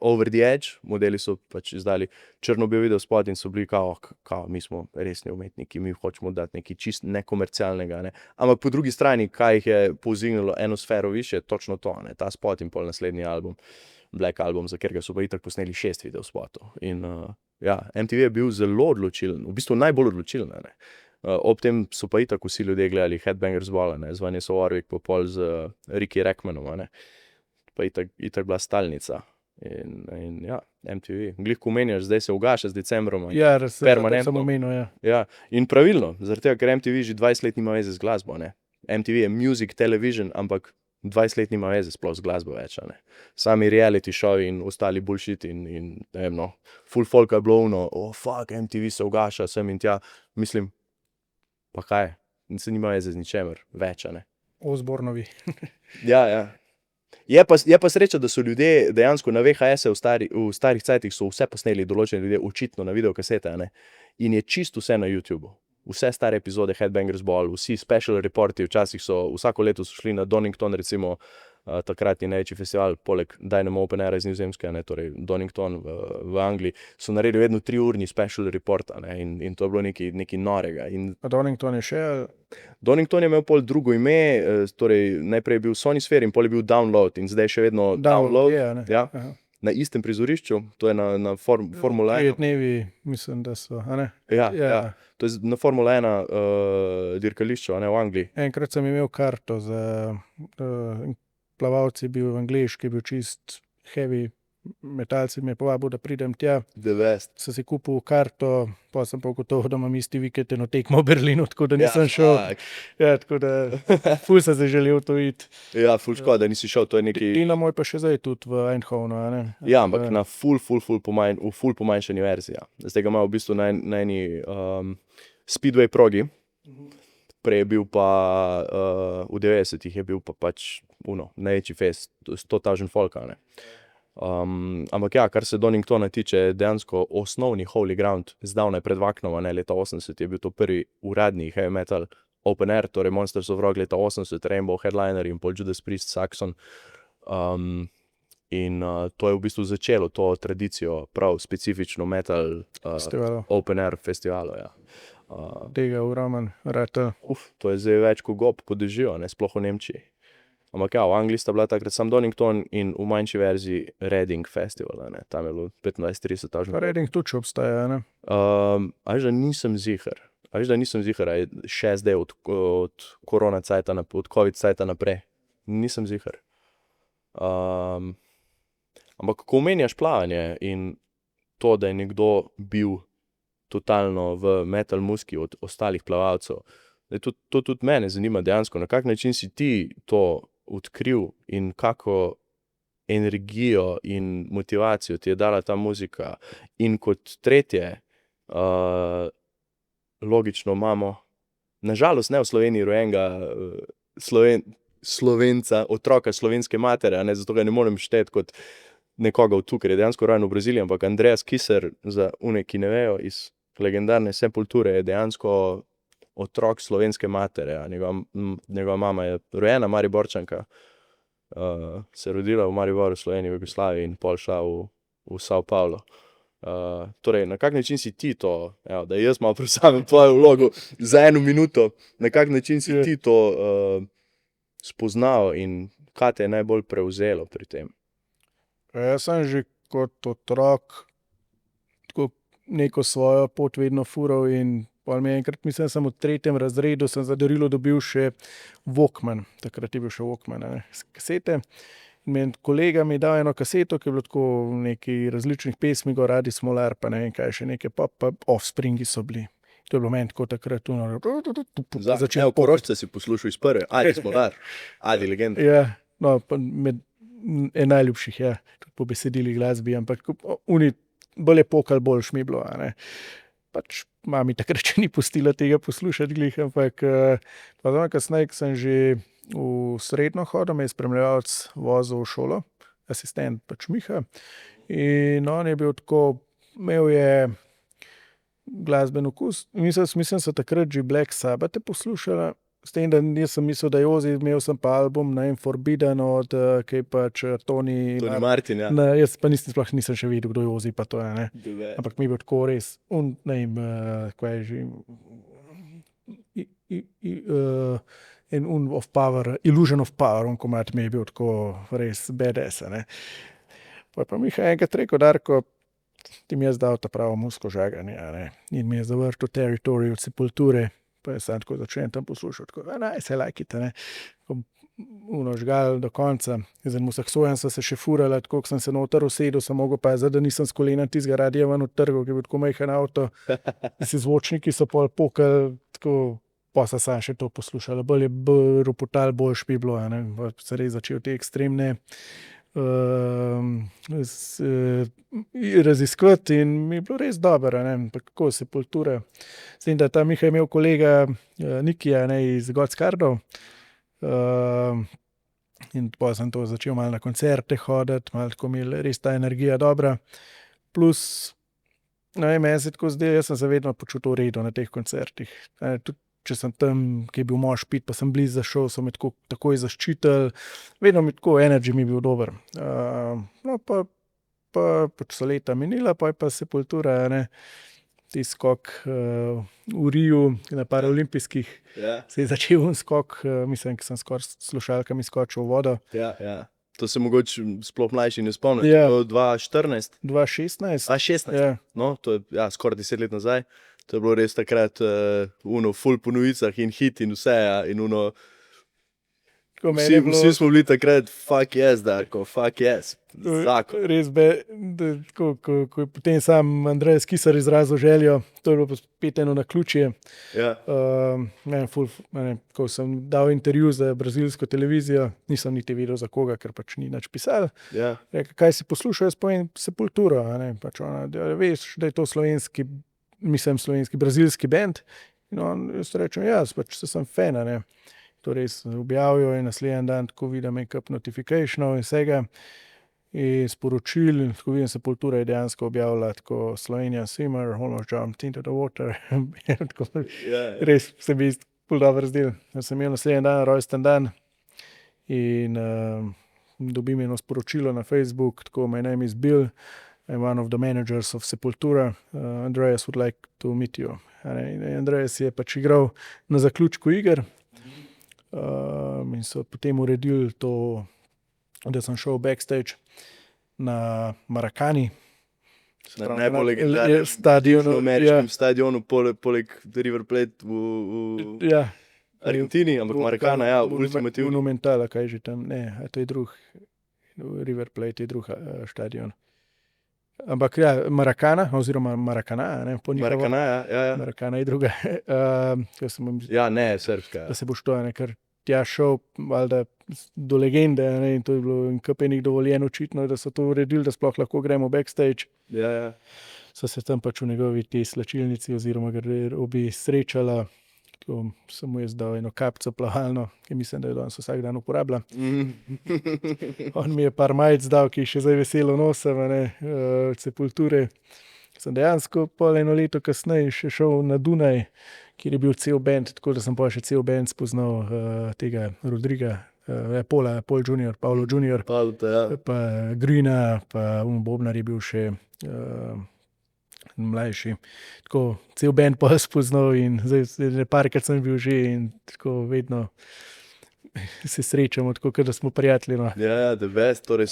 over the edge, modeli so pač izdali črno-bel videospot in so bili kao, mi smo resni umetniki, mi hočemo dati nekaj čist nekomercialnega, ampak po drugi strani, kaj jih je povzdignilo eno sfero više, točno to, ta spot in pol naslednji album, Black Album, za katerega so pa itak posneli 6 videospotov. In MTV je bil zelo odločilen, v bistvu najbolj odločilen. Ob tem so pa itak vsi ljudje gledali Headbangers Ball, z Vanessa Warwick, pa pol z Ricky Rackmanom, pa itak bila stalnica. In ja, MTV. Glih, ko menjaš, zdaj se ugaša z decembrom. Ja, permanentno. Samo menil, ja. Ja, in pravilno, zaradi tega, ker MTV že 20 let nima veze z glasbo, MTV je music television, ampak 20 let nima veze sploh z glasbo več, Sami reality showi in ostali bullshit in full folka je bilo fuck, MTV se ugaša sem in tja, mislim, pa kaj, se nima veze z ničemer več, Osbornovi. Ja. Je pa sreča, da so ljudje dejansko na VHS-e v starih cajtih so vse posneli, določeni ljudje očitno na videokasete, in je čisto vse na YouTubeu. Vse stare epizode Headbangers Ball, vsi special reporti, včasih vsako leto so šli na Donington, recimo takratni največji festival, poleg Dynamo Open Air iz Nizozemske, torej Donington v Angliji, so naredili vedno 3-urni special report, in to je bilo nekaj norega. A Donington je še? Donington je imel pol drugo ime, torej najprej je bil Sony Sphere in pol je bil Download in zdaj še vedno Download. Ja. Na istem prizorišču, to je na Formula 1. 3 dnevi, mislim, da so, Ja. To je na Formula 1 dirkališču, v Angliji. Enkrat sem imel karto za plavalci, bil v angleški, bil čist heavy Metalci me je povabil, da pridem tja. Devest. Sem si kupil karto, pa sem pa ugotovil, da imam isti vikend eno tekmo v Berlinu, tako da nisem šel. Ja, tako da ful sem se želel to iti. Ja, ful škoda, da nisi šel, to je neki... Dinamo je pa še zdaj tudi v Eindhovenu, a ne? Ja, ampak na ful pomanjšani verziji. Ja. Zdaj ga ima v bistvu na eni speedway progi. Prej je bil pa v 90-ih je bil pa pač največji fest, 100,000 folka, ne. Ampak ja, kar se Doningtona tiče, dejansko osnovni holy ground, zdavnaj pred Vaknom, ne, leta 80 je bil to prvi uradni heavy metal open air, torej Monsters of Rock leta 80, Rainbow Headliner in pol Judas Priest, Saxon. In to je v bistvu začelo to tradicijo prav specifično metal open air festivalov, ja. Tega uramen rata. To je zdaj več kot gob podežijo, ne, sploh v Nemčiji. Ampak ja, v Angliji sta bila takrat sam Donington in v manjši verziji Reading Festival, ne, tam je bilo 25-30,000. Reading tudi še obstaja, ne? Da nisem ziher, a je še zdaj od korona cajta, od covid cajta naprej. Nisem ziher. Ampak ko omenjaš plavanje in to, da je nekdo bil totalno v metal muski od ostalih plavalcev, to tudi mene zanima dejansko, na kak način si ti to odkril in kako energijo in motivacijo ti je dala ta muzika. In kot tretje, logično imamo, nažalost ne v Sloveniji rojenega Slovenca, otroka slovenske matere, ne, zato ga ne morem šteti kot nekoga od tu, ker je dejansko rojen v Braziliji, ampak Andreas Kisser, za one, ki ne vejo, iz legendarne Sepulture, je dejansko otrok slovenske matere, ja. Njegova mama je rojena Mariborčanka, se rodila v Mariboru, Sloveniji, v Jugoslaviji in pol šla v Sao Paulo. Torej, na kak način si ti to, evo, da jaz malo predstavim tvojo vlogo za 1 minuto, na kak način si ti to spoznal in kaj te je najbolj prevzelo pri tem? Jaz sem že kot otrok tako neko svojo pot vedno fural in pol mi enkrat, mislim, sem v 3. razredu, sem za darilo dobil še Walkman, takrat je bil še Walkman, ne, kasete. In kolega mi je dal eno kaseto, ki je bilo tako nekaj različnih pesmi, gor Adi Smolar, pa ne vem kaj še nekaj, pa Offspringi so bili. To je bilo meni tako takrat. Evo, Korošca si poslušal iz prve, Adi Smolar, Adi legenda. Ja, no, med najljubših, ja, tudi po besedili glasbi, ampak bolj je pokal, boljš mi je bilo, a ne. Pač mami takrat še ni pustila tega poslušati glih, ampak pa zdaj kasneje, ko sem že v srednjo hodil, me je spremljevalec vozil v šolo, asistent pač Miha, in on je bil tako, imel je glasben okus, mislim so takrat že Black Sabbath poslušala, s tem, da nisem mislil, da je Ozzy, imel sem pa album, ne vem, Forbidden od, kaj pač Tony Martin, ja. Jaz pa nisem še vedel, kdo je Ozzy, pa to je, ne. Ampak mi je bil tako res, ne vem, kaj je že, of Power, Illusion of Power, komad mi je bil tako res badass, ne. Pa Miha enkrat rekel: "Darko, ti mi je dal ta pravo musko žaganje, ne." In mi je zavrtel Territory od Sepulture. Pa jaz sem tako začel tam poslušati, tako, nice, I like it, ne. Žgal do konca, z enim saksojem sem se še furala, tako, ko sem se noter usedel, sem mogel paziti, da nisem s kolena tistega radia ven odtrgal, ki je bil tako majhen avto, si zvočniki so pol pokali, tako, pa sem sam še to poslušala, bolj je ropotal, boljš bi bilo, ne, pa se res začel te ekstremne raziskovati in mi je bilo res dobro, ne, pa kako Sepultura. S tem, da ta Miha je imel kolega Nikija, ne, iz Gotskardov, in potem sem to začel malo na koncerte hoditi, malo tako mi je res ta energija dobra, plus, ne vem, meni se tako zdi, jaz sem se vedno počutil v redu na teh koncertih, tudi če sem tam, ki je bil mož pit, pa sem blizu zašel, so me tako takoj zaščitili, vedno mi tako, energy mi je bil dober. No, pa so leta minila, pa je pa Sepultura, ne, tisti skok v Riu na paraolimpijskih, se je začel skok, mislim, ko sem skoraj s slušalkami skočil v vodo. Ja. To se mogoče sploh mlajši ne spomnim, Ja. to je 2014? 2016. 2016? Ja. No, to je, ja, skoraj 10 let nazaj. To je bilo res takrat ful po novicah in hit in vse, ja, in Ko meni je bilo Vsi smo bili takrat, fuck yes, Darko, fuck yes. Zakon. res ko je potem sam Andrej Skisar izrazil željo, to je bilo pa spet eno naključje. Ja. Ko sem dal intervju za brazilsko televizijo, nisem niti vedel za koga, ker pač ni nič pisal. Ja. Rekel, kaj si poslušal, jaz povem Sepulturo, pač ona, da veš, da je to slovenski brazilski bend. In on, jaz rečem, jaz pač sem fan, to res objavil in naslednji dan tako vidim make-up notificationov in vsega in sporočil, tako vidim, Sepultura je dejansko objavila tako Slovenia Swimmer, Almost Jumped into the Water. Tako, res se mi ful dobro zdelo. Jaz sem imel naslednji dan rojsten dan in dobim eno sporočilo na Facebook, tako, my name is Bill, I'm one of the managers of Sepultura, Andreas would like to meet you. In Andreas je pač igral na zaključku iger in so potem uredili to, da sem šel backstage na Maracani. Na najbolj legendarnem ameriškem stadionu, poleg River Plate v Argentini, ampak Maracana, ultimativno. Monumentala, kaj že tam, ne, to je drug, River Plate je drug stadion. Ampak Maracana, oziroma Maracana, po njihovo. Maracana, ja. Maracana je druga. Ja, ne, srpska. Da se boš to, ker tja šel, valjda, do legende, in to je bilo in kapenik dovoljen očitno, da so to uredili, da sploh lahko gremo backstage. Ja. So se tam pač v njegovi te slačilnici oziroma garderobi srečala. Tako sem mu jaz dal eno kapco plavalno, ki mislim, da jo danes vsak dan uporablja. On mi je par majic dal, ki še zdaj veselo nosim, od Sepulture. Sem dejansko pol eno leto kasneje še šel na Dunaj, kjer je bil cel band, tako da sem pa še cel band spoznal tega Rodriga, Paul Junior, Paulo Junior, pa Greena, pa Bobnar je bil še mlajši. Tako cel band pa spoznal in zdaj parkrat sem bil že in tako vedno se srečamo, tako da smo prijatelji. No. Ja, the best. Torej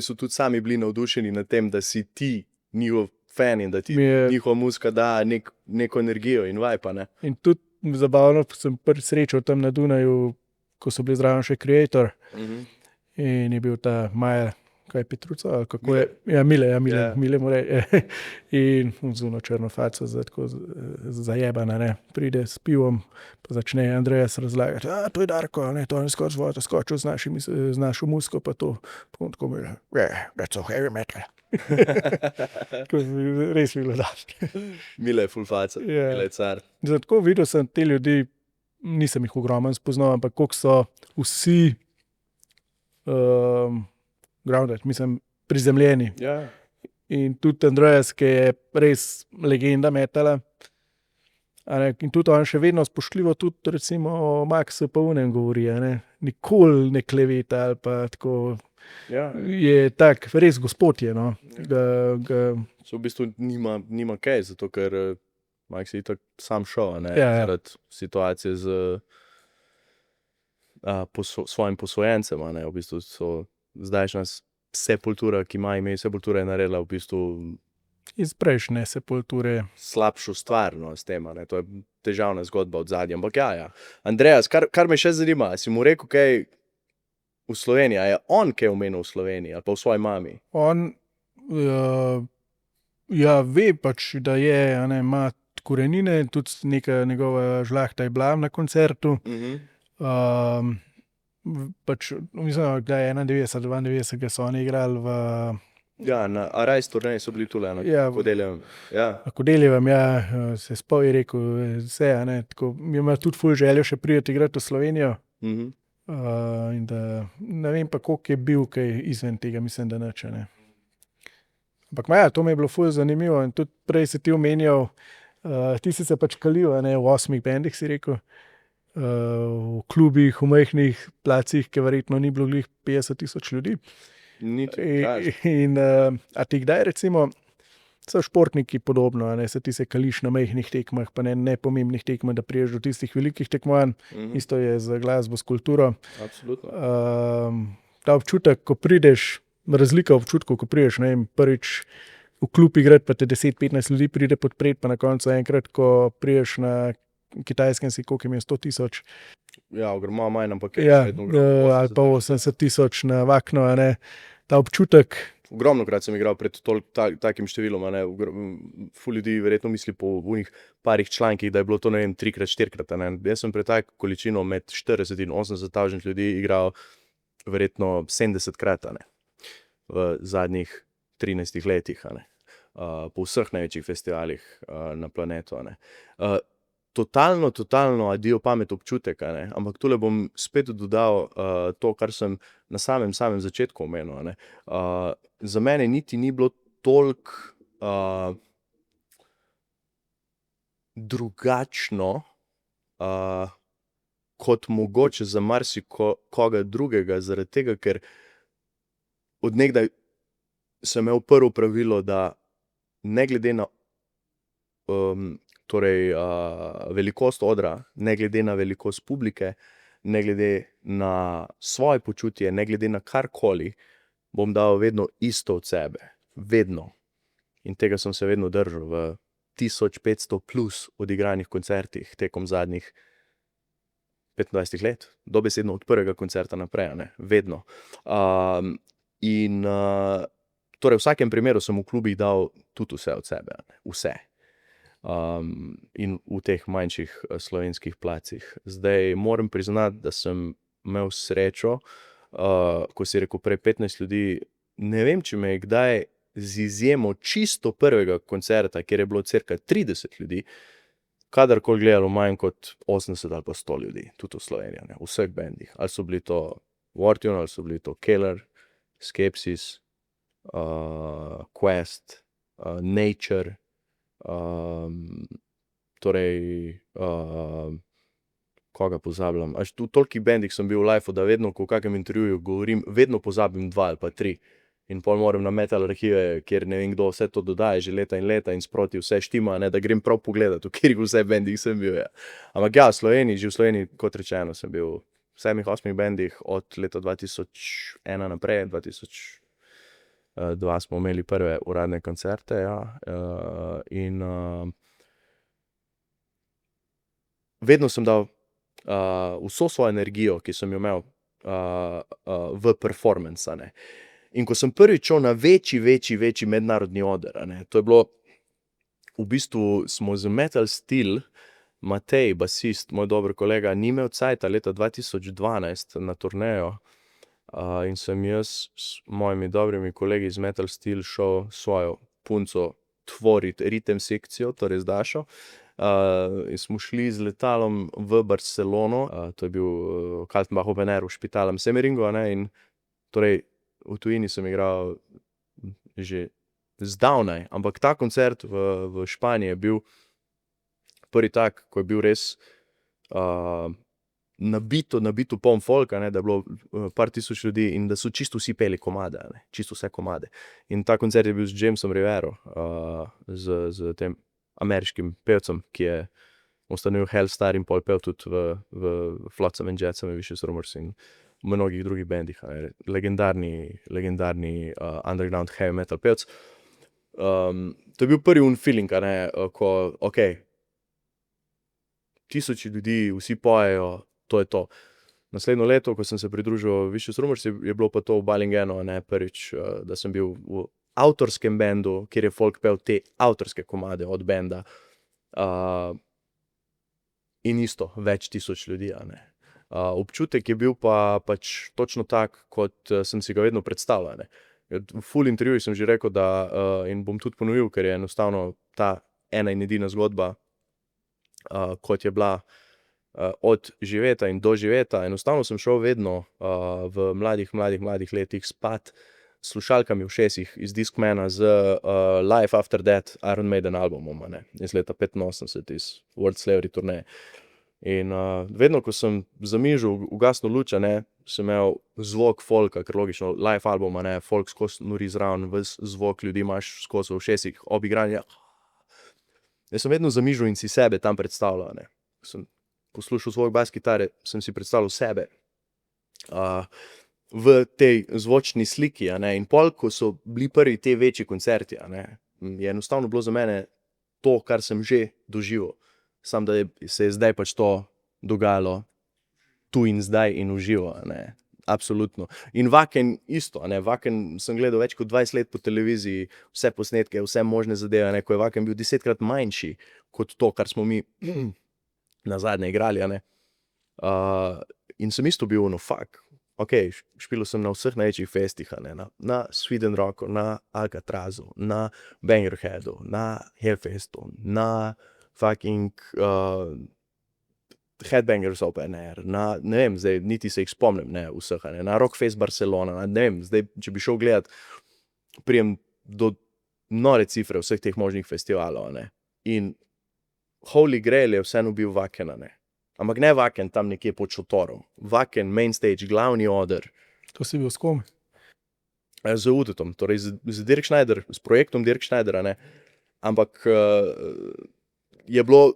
so tudi sami bili navdušeni nad tem, da si ti njihov fan in da ti njihova muzika da neko energijo in vibe, ne? In tudi zabavno sem prvič srečal tam na Dunaju, ko so bili zraven še Creator in je bil ta Maja, kaj je Petruca, ali kako je? Ja, Mile mu reče. In zuno črno faco, tako zajebana, pride s pivom, pa začne Andreas razlagati, to je Darko, to je skočil z našo muziko, pa to. Tako mi je, that's so heavy metal. Res mi je bilo dobro. Mile je ful faca, Mile je car. Tako videl sem te ljudi, nisem jih ogromno spoznal, ampak koliko so vsi grounded, mislim, prizemljeni. Ja. In tudi Andreas, ki je res legenda metala. In tudi on še vedno spoštljivo tudi recimo o Maxu pa unem govori, nikoli ne kleveta ali pa tako. Ja. Je tak, res gospod je, no. So v bistvu nima kaj, zato ker Max je itak sam šel, zaradi situacije z svojim posvojencem, v bistvu so zdajšnja Sepultura, ki ima ime Sepultura, je naredila v bistvu iz prejšnje Sepulture slabšo stvar, s tem, to je težavna zgodba od zadnje, ampak ja. Andreas, kar me še zanima, si mu rekel kaj v Sloveniji, a je on kaj omenil v Sloveniji ali pa v svoji mami? On ve pač, da je, ima korenine, tudi neka njegova žlahta je bila na koncertu. Pač, mislim, da je 91-92, so oni igrali v... Ja, na Arise turneji so bili tule, Kodeljevem. Kodeljevem, se spol je rekel vse, tako mi ima tudi ful željo še priti igrati v Slovenijo. In da, ne vem pa, koliko je bil kaj izven tega, mislim, da nič, Ampak to mi je bilo ful zanimivo in tudi prej si ti omenjal, ti si se pač kalil, v 8 bendih, si rekel, v klubih, v majhnih placih, ki verjetno ni bilo glih 50,000 ljudi. In a ti kdaj recimo, so športniki podobno, se ti se kališ na majhnih tekmah, pa ne pomembnih tekmah, da priješ do tistih velikih tekmovanj, isto je z glasbo, s kulturo. Absolutno. Ta občutek, ko prideš, razlika občutkov, ko prideš, prvič v klub igrati, pa te 10-15 ljudi pride podpreti, pa na koncu enkrat, ko priješ na Kitajskem si koliko jim je 100 000. Ja, ogromno manj, ampak je Ja, vedno ogromno. ali pa 80 000 na vakno, a ne. Ta občutek, Ogromno krat sem igral pred takim številom, a ne, ful ljudi verjetno misli po unih parih člankih, da je bilo to, ne vem, 3-krat, 4-krat, a ne. Jaz sem pred tako količino med 40 in 80 000 ljudi igral verjetno 70-krat, a ne, v zadnjih 13 letih, a ne. Po vseh največjih festivalih na planetu, a ne. Totalno adijo pamet občutek, a ne, ampak tule bom spet dodal to, kar sem na samem začetku omenil, a ne. Za mene niti ni bilo toliko drugačno kot mogoče za marsikoga drugega, zaradi tega, ker od nekdaj sem imel prvo pravilo, da ne glede na velikost odra, ne glede na velikost publike, ne glede na svoje počutje, ne glede na karkoli, bom dal vedno isto od sebe. Vedno. In tega sem se vedno držal v 1500 plus odigranih koncertih tekom zadnjih 25 let. Dobesedno od prvega koncerta naprej, a ne. Vedno. Torej v vsakem primeru sem v klubih dal tudi vse od sebe, a ne. Vse. In v teh manjših slovenskih placih. Zdaj moram priznati, da sem imel srečo, ko si rekel prej 15 ljudi, ne vem, če me je kdaj z izjemo čisto prvega koncerta, kjer je bilo cirka 30 ljudi, kadarkoli gledalo manj kot 80 ali pa 100 ljudi, tudi v Sloveniji, ne, v vseh bendih. Ali so bili to Wartune, ali so bili to Keller, Skepsis, Quest, Nature, koga pozabljam. V tolikih bendih sem bil v lifeu, da vedno, ko v kakem intervjuju govorim, vedno pozabim 2 ali pa 3. In pol moram na Metal arhive, kjer ne vem kdo vse to dodaja že leta in leta in sproti vse štima, ne, da grem prav pogledat, v katerih vse bendih sem bil, ja. Ampak ja, že v Sloveniji, kot rečeno, sem bil v 7-8 bendih od leta 2001 naprej, 2002 smo imeli prve uradne koncerte, ja. In vedno sem dal vso svojo energijo, ki sem jo imel v performance, a ne. In ko sem prvič šel na večji mednarodni oder, a ne, to je bilo, v bistvu smo z Metal Steel, Matej, basist, moj dober kolega, ni imel cajta leta 2012 na turnejo, in sem jaz s mojimi dobrimi kolegi iz Metal Steel šel svojo punco tvoriti ritem sekcijo, torej z Dašo. In smo šli z letalom v Barcelono, to je bil Kaltenbach Open Air v Špitalem Semeringu, a ne, in torej v tujini sem igral že zdavnaj, ampak ta koncert v Španiji je bil prvi tak, ko je bil res nabito poln folka, ne, da je bilo par tisoč ljudi in da so čisto vsi peli komade, a ne, čisto vse komade. In ta koncert je bil z Jamesom Rivero, z tem ameriškim pevcem, ki je ustanovil Hellstar in pol pel tudi v Flotsam and Jetsam in Vicious Rumors in mnogih drugih bendih, a ne, legendarni underground heavy metal pevc. To je bil prvi feeling, a ne, ko, okej, tisoči ljudi, vsi pojejo, to je to. Naslednjo leto, ko sem se pridružil Vicious Rumors, je bilo pa to v Balingenu, a ne, prvič, da sem bil v avtorskem bendu, kjer je folk pel te avtorske komade od benda. In isto, več tisoč ljudi, a ne. Občutek je bil pa pač točno tak, kot sem si ga vedno predstavljal, ne. V ful intervjujih sem že rekel, da, in bom tudi ponovil, ker je enostavno ta ena in edina zgodba, kot je bila od živeta in doživeta. Enostavno sem šel vedno v mladih letih spat s slušalkami v ušesih iz Discmana z Life After Death Iron Maiden albumom, a ne, iz leta 85, iz World Slavery turneje. In vedno, ko sem zamižal ugasno luč, a ne, sem imel zvok folka, ker logično, live album, a ne, folk skozi nori zraven, ves zvok ljudi imaš skozi v ušesih, ob igranju. Jaz sem vedno zamižal in si sebe tam predstavljal, a ne. Ko sem poslušal zvok bas kitare, sem si predstavljal sebe v tej zvočni sliki, a ne, in pol, ko so bili prvi te večji koncerti, a ne, je enostavno bilo za mene to, kar sem že doživel. samo da se je zdaj pač to dogajalo tu in zdaj in v živo, ne. Absolutno. In Vaken isto, ne. Vaken sem gledal več kot 20 let po televiziji, vse posnetke, vse možne zadeve, ne, ko je Vaken bil 10-krat manjši kot to, kar smo mi nazadnje igrali, a ne. In sem isto bil fuck, špilal sem na vseh največjih festih, a ne, na Sweden Rocku, na Alcatrazu, na Bangerheadu, na Hellfestu, na fucking Headbangers Open Air, na, ne vem, zdaj niti se jih spomnim, ne, vseh, a ne, na Rockfest Barcelona, ne vem, zdaj, če bi šel gledat, prijem do nore cifre vseh teh možnih festivalov, a ne. In Holy Grail je vseeno bil Vaken, a ne. Ampak ne Vaken tam nekje pod šotorom. Vaken, main stage, glavni oder. To si bil s kom? Z Udetom, torej z Dirk Schneider, s projektom Dirk Schneider, a ne. Ampak je bilo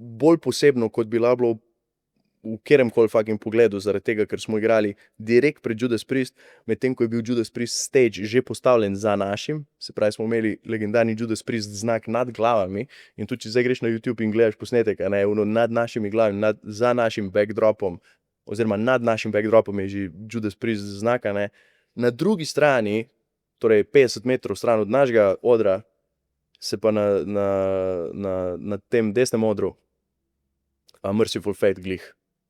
bolj posebno, kot bi bilo v kateremkoli fucking pogledu, zaradi tega, ker smo igrali direkt pred Judas Priest, medtem ko je bil Judas Priest stage že postavljen za našim, se pravi, smo imeli legendarni Judas Priest znak nad glavami in tudi, če zdaj greš na YouTube in gledaš posnetek, a ne, nad našimi glavami, za našim backdropom, oziroma nad našim backdropom je že Judas Priest znak, a ne. Na drugi strani, torej 50 metrov stran od našega odra, se pa na tem desnem odru Merciful Fate glih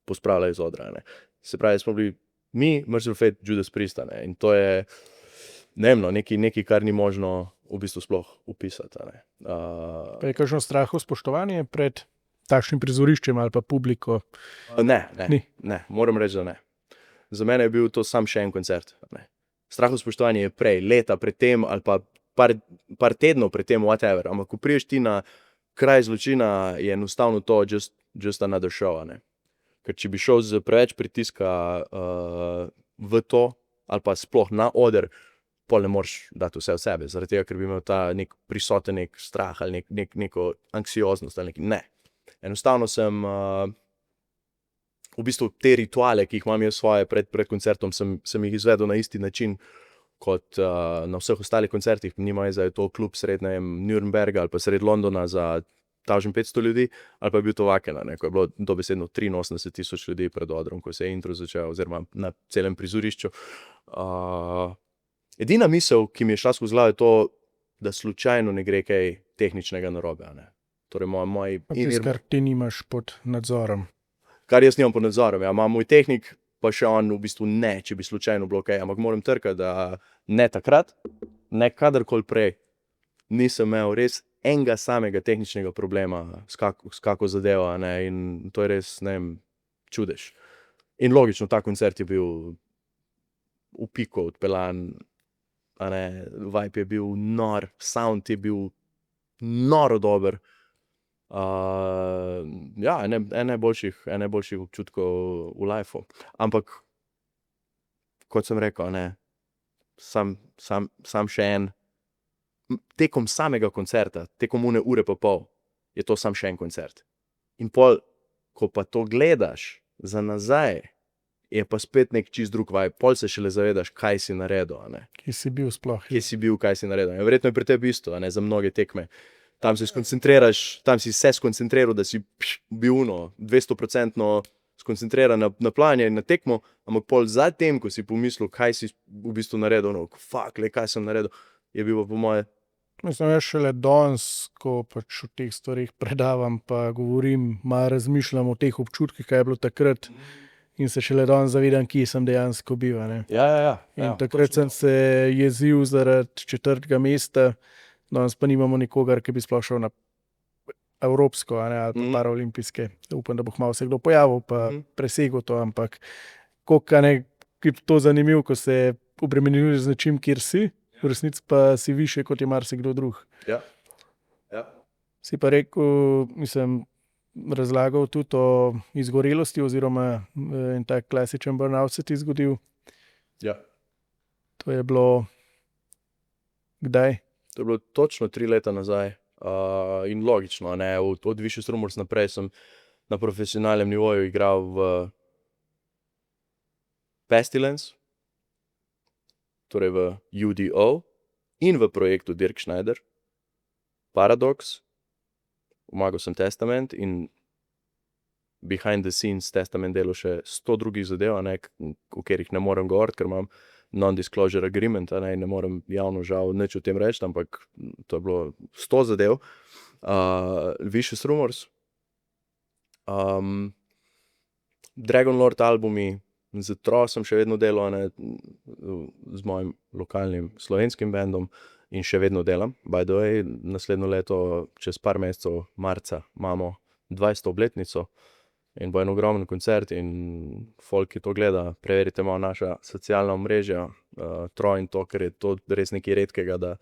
pospravlja iz odra, ne. Se pravi, smo bili mi, Merciful Fate, Judas Priest, ne. In to je, ne vem, no, nekaj, kar ni možno v bistvu sploh opisati, a ne. Pa je kakšno straho spoštovanje pred takšnim prizoriščem ali pa publiko? Ne, moram reči, da ne. Za mene je bil to sam še en koncert, ne. Straho spoštovanje je prej, leta pred tem ali pa par tednov pred tem, whatever, ampak ko priješ ti na kraj zločina, je enostavno to just another show, a ne. Ker če bi šel z preveč pritiska v to, ali pa sploh na oder, pol ne moreš dati vse od sebe, zaradi tega, ker bi imel ta nek prisoten nek strah ali neko anksioznost ali nekaj. Ne. Enostavno sem v bistvu te rituale, ki jih imam jaz svoje pred koncertom, sem jih izvedel na isti način kot na vseh ostalih koncertih. Nima veze, je to klub sred, ne vem, Nürnberga ali pa sred Londona za 1500 ljudi, ali pa je bil to Vaken, ne, ko je bilo dobesedno 83,000 ljudi pred odrom, ko se je intro začel, oziroma na celem prizorišču. Edina misel, ki mi je šla skozi glavo, je to, da slučajno ne gre kaj tehničnega narobe, a ne. Torej moj Tisto, kar ti nimaš pod nadzorom. Kar jaz nimam pod nadzorom, ja, ima moj tehnik, pa še on v bistvu ne, če bi slučajno bilo kaj, ampak moram trkati, da ne takrat, ne kadarkoli prej, nisem imel res enega samega tehničnega problema s kako zadevo, a ne, in to je res, ne vem, čudež. In logično, ta koncert je bil v piku odpeljan, a ne, vibe je bil nor, sound je bil noro dober. Ja, en najboljših občutkov v lifeu. Ampak, kot sem rekel, ne, sam še en, tekom samega koncerta, tekom une ure pa pol, je to sam še en koncert. In pol, ko pa to gledaš za nazaj, je pa spet nek čist drug vibe, pol se šele zavedaš, kaj si naredil, a ne. Kje si bil sploh? Kje si bil, kaj si naredil. Ja, verjetno je pri tebi isto, a ne, za mnoge tekme. Tam se skoncentriraš, tam si se skoncentriral, da si bil 200% skoncentriran na planje in na tekmo, ampak pol za tem, ko si pomislil, kaj si v bistvu naredil, no, fuck, kaj sem naredil, je bil pa po moje. Mislim, jaz šele danes, ko pač o teh stvarih predavam, pa govorim, malo razmišljam o teh občutkih, kaj je bilo takrat in se šele danes zavedam, kje sem dejansko bil, a ne. Ja. In takrat sem se jezil zaradi 4. mesta, danes pa nimamo nikogar, ki bi sploh šel na evropsko, a ne, ali pa paraolimpijske. Upam, da bo kmalu se kdo pojavil, pa presegel to, ampak koliko, a ne, je to zanimivo, ko se obremenjuješ z nečim, kjer si, v resnici pa si više, kot je marsikdo drug. Ja. Si pa rekel, mislim, razlagal tudi o izgorelosti oziroma en tak klasičen burnout se ti zgodil. Ja. To je bilo kdaj? To je bilo točno 3 leta nazaj. In logično, ne, od Vicious Rumors naprej sem na profesionalnem nivoju igral v Pestilence, torej v UDO in v projektu Dirk Schneider, Paradox, pomagal sem Testament in behind the scenes Testament delal še 100 drugih zadev, ne, o katerih ne morem govoriti, ker imam non-disclosure agreement, ne morem javno žal nič o tem reči, ampak to je bilo 100 zadev. Vicious Rumors, Dragonlord albumi, z Tro sem še vedno delal, ne, z mojim lokalnim slovenskim bandom in še vedno delam. By the way, naslednjo leto, čez par mesecev, marca, imamo 20. obletnico in bo en ogromen koncert in folk, ki to gleda, preverite malo naša socialna omrežja, Tro in to, ker je to res nekaj redkega, da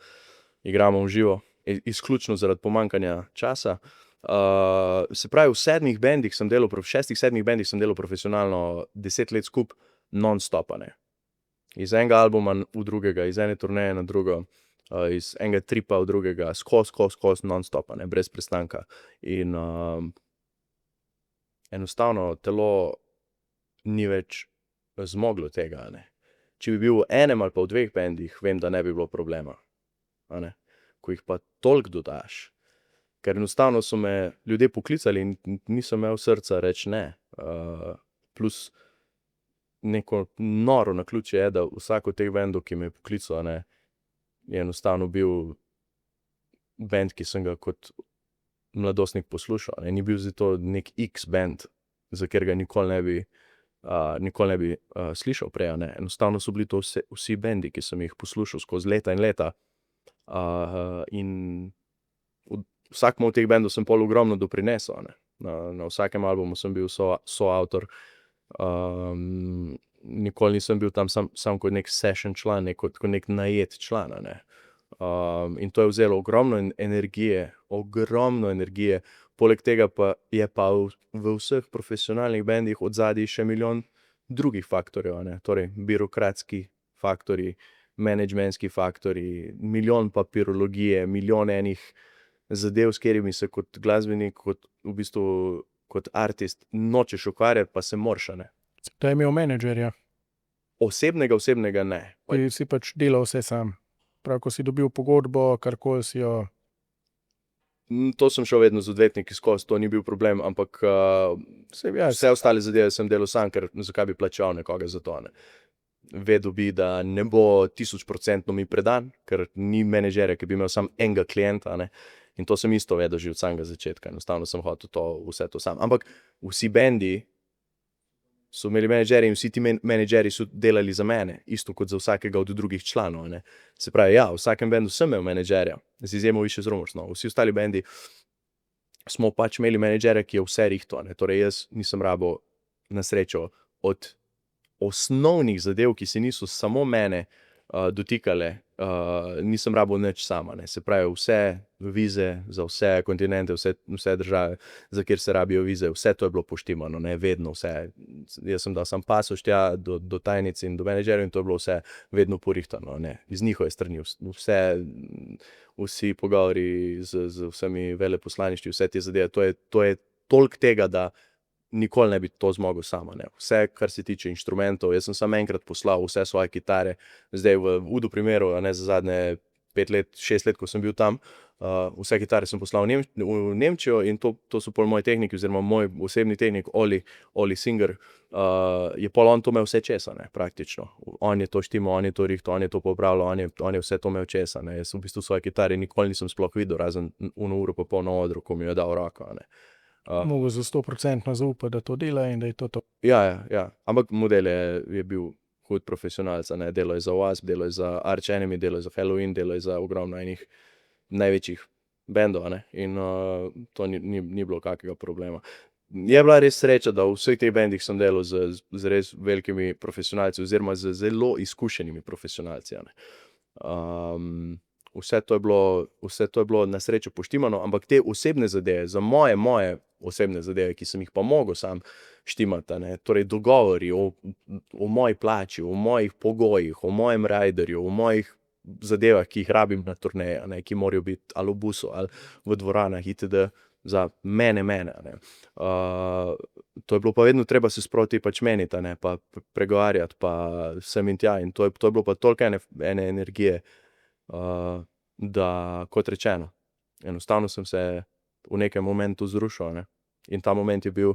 igramo v živo, izključno zaradi pomanjkanja časa. Se pravi, v 6 bendih sem delal profesionalno 10 let skupaj, non-stop, ne. Iz enega albuma v drugega, iz ene turneje na drugo, iz enega tripa v drugega, skozi non-stop, ne, brez prestanka. In enostavno telo ni več zmoglo tega, ne. Če bi bil v enem ali pa v 2 bendih, vem, da ne bi bilo problema, a ne. Ko jih pa toliko dodaš, ker enostavno so me ljudje poklicali in nisem imel srca reči ne. Plus neko noro naključje je, da vsak od teh bendov, ki me je poklical, ne, je enostavno bil bend, ki sem ga kot mladostnik poslušal, ne. Ni bil zdaj to nek X bend, za katerega nikoli ne bi slišal prej, ne. Enostavno so bili to vsi bendi, ki sem jih poslušal skozi leta in leta. In vsakemu od teh bendov sem pol ogromno doprinesel, ne. Na vsakem albumu sem bil soavtor. Nikoli nisem bil tam sam kot nek session član, kot nek najet član, ne. In to je vzelo ogromno energije, poleg tega pa je pa v vseh profesionalnih bendih odzadaj še milijon drugih faktorjev, ne. Torej, birokratski faktorji, menedžmentski faktorji, milijon papirologije, milijon enih zadev, s katerimi se kot glasbenik, kot artist nočeš ukvarjati, pa se moraš, ne. To je imel menedžerja, Osebnega ne. ki si pač delal vse sam. Prav, ko si dobil pogodbo, karkoli si jo. To sem šel vedno z odvetniki skozi, to ni bil problem, ampak vse ostale zadeve sem delal sam, ker zakaj bi plačal nekoga za to, ne. Vedel bi, da ne bo 1000% mi predan, ker ni menedžerja, ki bi imel samo enega klienta, ne. In to sem isto vedel že od samega začetka, enostavno sem hotel vse to sam. Ampak vsi bendi so imeli menedžerje in vsi ti menedžerji so delali za mene, isto kot za vsakega od drugih članov, ne. Se pravi, ja, v vsakem bendu sem imel menedžerja, z izjemo Vicious Rumors, no. Vsi ostali bendi smo pač imeli menedžerja, ki je vse rihtal, ne. Torej, jaz nisem rabil, na srečo, od osnovnih zadev, ki se niso samo mene dotikale, nisem rabil nič sama, ne. Se pravi, vse vize za vse kontinente, vse države, za kjer se rabijo vize, vse to je bilo poštimano, ne, vedno vse. Jaz sem dal samo pasoš tja do tajnic in do menedžerjev in to je bilo vse vedno porihtano, ne, iz njihove strani. Vsi pogovori z vsemi veleposlaništvi, vse te zadeve, to je toliko tega, da nikoli ne bi to zmogel sama, ne. Vse, kar se tiče inštrumentov, jaz sem samo enkrat poslal vse svoje kitare, zdaj v Udu primeru, ne, za zadnje 5 let, 6 let, ko sem bil tam, vse kitare sem poslal v Nemčijo in to so pol moji tehniki oziroma moj osebni tehnik Oli Singer, je pol on to imel vse česa, ne, praktično. On je to štimal, on je to rihtal, on je to popravljal, on je vse to imel česa, ne. Jaz v bistvu svoje kitare nikoli nisem sploh videl, razen 1 uro pa pol na odru, ko mi je dal roko, ne. Mogel za 100% zaupati, da to dela in da je to. Ja. Ampak model je bil hud profesionalec, ne. Delal je za Wasp, delal je za Arch Enemy, delal je za Halloween, delal je za ogromno enih največjih bendov, ne. In to ni bilo kakega problema. Je bila res sreča, da v vseh teh bendih sem delal z res velikimi profesionalci oziroma z zelo izkušenimi profesionalci, ne. Vse to je bilo na srečo poštimano, ampak te osebne zadeve, za moje osebne zadeve, ki sem jih pa mogel sam štimati, ne, torej dogovori o moji plači, o mojih pogojih, o mojem riderju, o mojih zadevah, ki jih rabim na turneji, ne, ki morajo biti ali v busu ali v dvoranah itd. Za mene, ne. To je bilo pa vedno treba se sproti pač meniti, ne, pa pregovarjati, pa sem in tja in to je bilo pa toliko ene energije, da, kot rečeno, enostavno sem se v nekem momentu zrušil. Ne. In ta moment je bil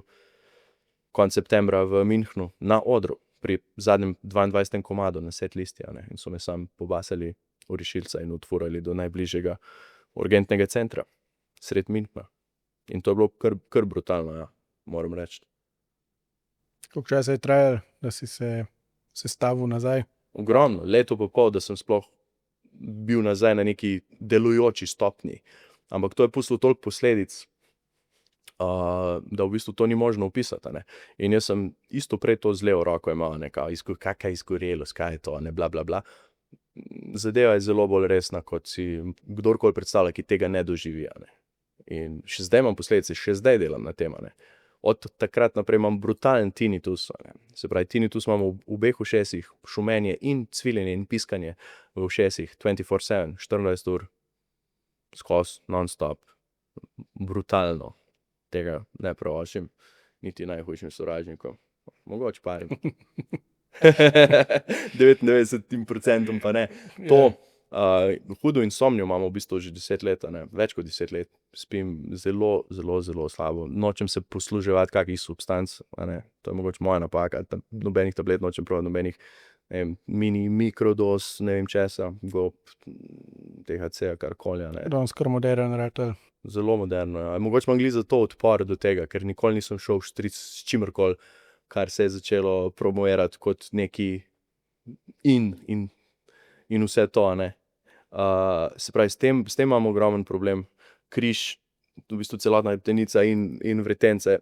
konec septembra v Münchnu na odru, pri zadnjem 22. komadu na set listi, in so me sam pobasali v rešilca in odfurali do najbližjega urgentnega centra, sred Münchna. In to je bilo kar brutalno, ja, moram reči. Koliko časa je trajalo, da si se sestavil nazaj? Ogromno, leto pa pol, da sem sploh bil nazaj na neki delujoči stopnji. Ampak to je pustilo toliko posledic, da v bistvu to ni možno opisati. Ne. In jaz sem isto prej to z levo roko imel, kakaj izgorelost, kaj je to, ne, bla, bla, bla. Zadeva je zelo bolj resna, kot si kdorkoli predstavlja, ki tega ne doživi. Ne. In še zdaj imam posledice, še zdaj delam na tem. Ne. Od takrat naprej imam brutalen tinnitus. Ne. Se pravi, tinnitus imam v obeh ušesih, šumenje in cviljenje in piskanje v ušesih 24/7, 24 ur, skozi, non-stop, brutalno. Tega ne pravošim, niti najhujšim sovražnikom. Mogoče parim. 99% pa ne. To, hudo insomnijo imam v bistvu že 10 let, ne, več kot 10 let. Spim zelo, zelo, zelo slabo. Nočem se posluževati kakih substanc, ne. To je mogoče moja napaka. Nobenih tablet nočem probati, nobenih, ne vem, mini mikrodoz, ne vem česa, GOP, THC-ja, karkoli, ne. Danes kar moderen ratal. Zelo moderno, ja. Mogoče imam glih zato odpor do tega, ker nikoli nisem šel vštric s čimerkoli, kar se je začelo promovirati kot neki in vse to, ne. Se pravi, s tem imam ogromen problem. Križ, v bistvu celotna hrbtenica in vretence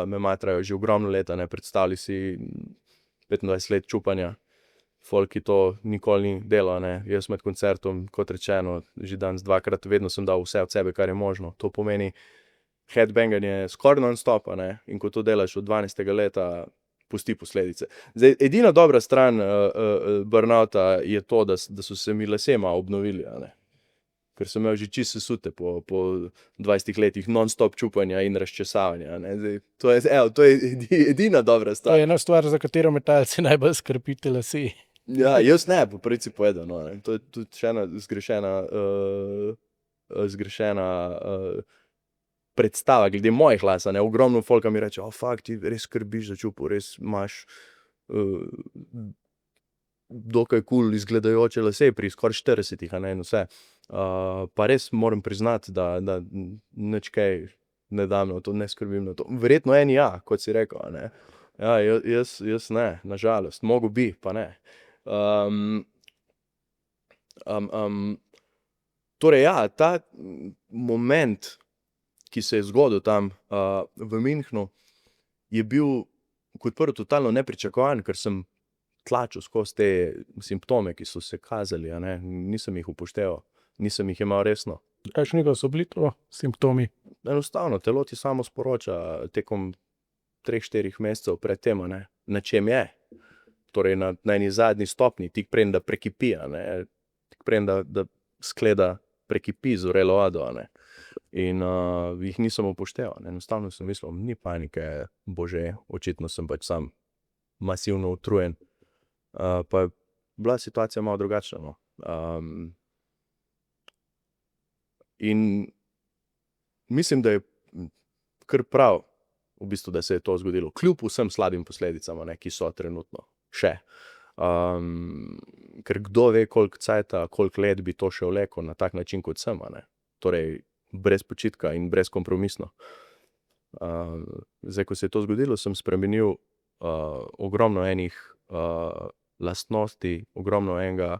me matrajo že ogromno leta, ne. Predstavljaj si 25 let čupanja. Folk, ki to nikoli ni delal, ne. Jaz med koncertom, kot rečeno, že danes dvakrat, vedno sem dal vse od sebe, kar je možno. To pomeni headbanganje skoraj non-stop, ne. In ko to delaš od 12. leta, pusti posledice. Zdaj, edina dobra stran burnouta je to, da so se mi lasje malo obnovili, ne. Ker sem imel že čisto sesute po 20 letih non-stop čupanja in razčesavanja, ne. Zdaj, to je edina dobra To stvar. je ena stvar, za katero metalci najbolj skrbite lase. Ja, jaz ne, po pravici povedano, ne. To je tudi še ena zgrešena predstava glede mojih las, ne. Ogromno folka mi reče, fak, ti res skrbiš za čupo, res imaš dokaj kul izgledajoče lase pri skoraj 40-ih, ne, in vse. Pa res moram priznati, da nič kaj ne dam na to, ne skrbim na to. Verjetno eni ja, kot si rekel, ne. Ja, jaz ne, na žalost. Mogel bi, pa ne. Torej ja, ta moment, ki se je zgodil tam v Münchnu, je bil kot prvo totalno nepričakovan, ker sem tlačil skozi te simptome, ki so se kazali, ne. Nisem jih upošteval, nisem jih jemal resno. Kakšni pa so bili to simptomi? Enostavno, telo ti samo sporoča tekom 3-4 mesecev pred tem, ne, na čem je. Torej na eni zadnji stopnji, tik preden da prekipi, ne. Tik preden da skleda prekipi z vrelo vodo, ne. In jih nisem upošteval, ne. Enostavno sem mislil, ni panike, bože, očitno sem pač sam masivno utrujen. Pa je bila situacija malo drugačna, no. In mislim, da je kar prav, v bistvu, da se je to zgodilo. Kljub vsem slabim posledicam, ne, ki so trenutno še. Ker kdo ve, koliko cajta, koliko let bi to še vlekel na tak način, kot sem, ne. Torej, brez počitka in brezkompromisno. Zdaj, ko se je to zgodilo, sem spremenil ogromno enih lastnosti, ogromno enega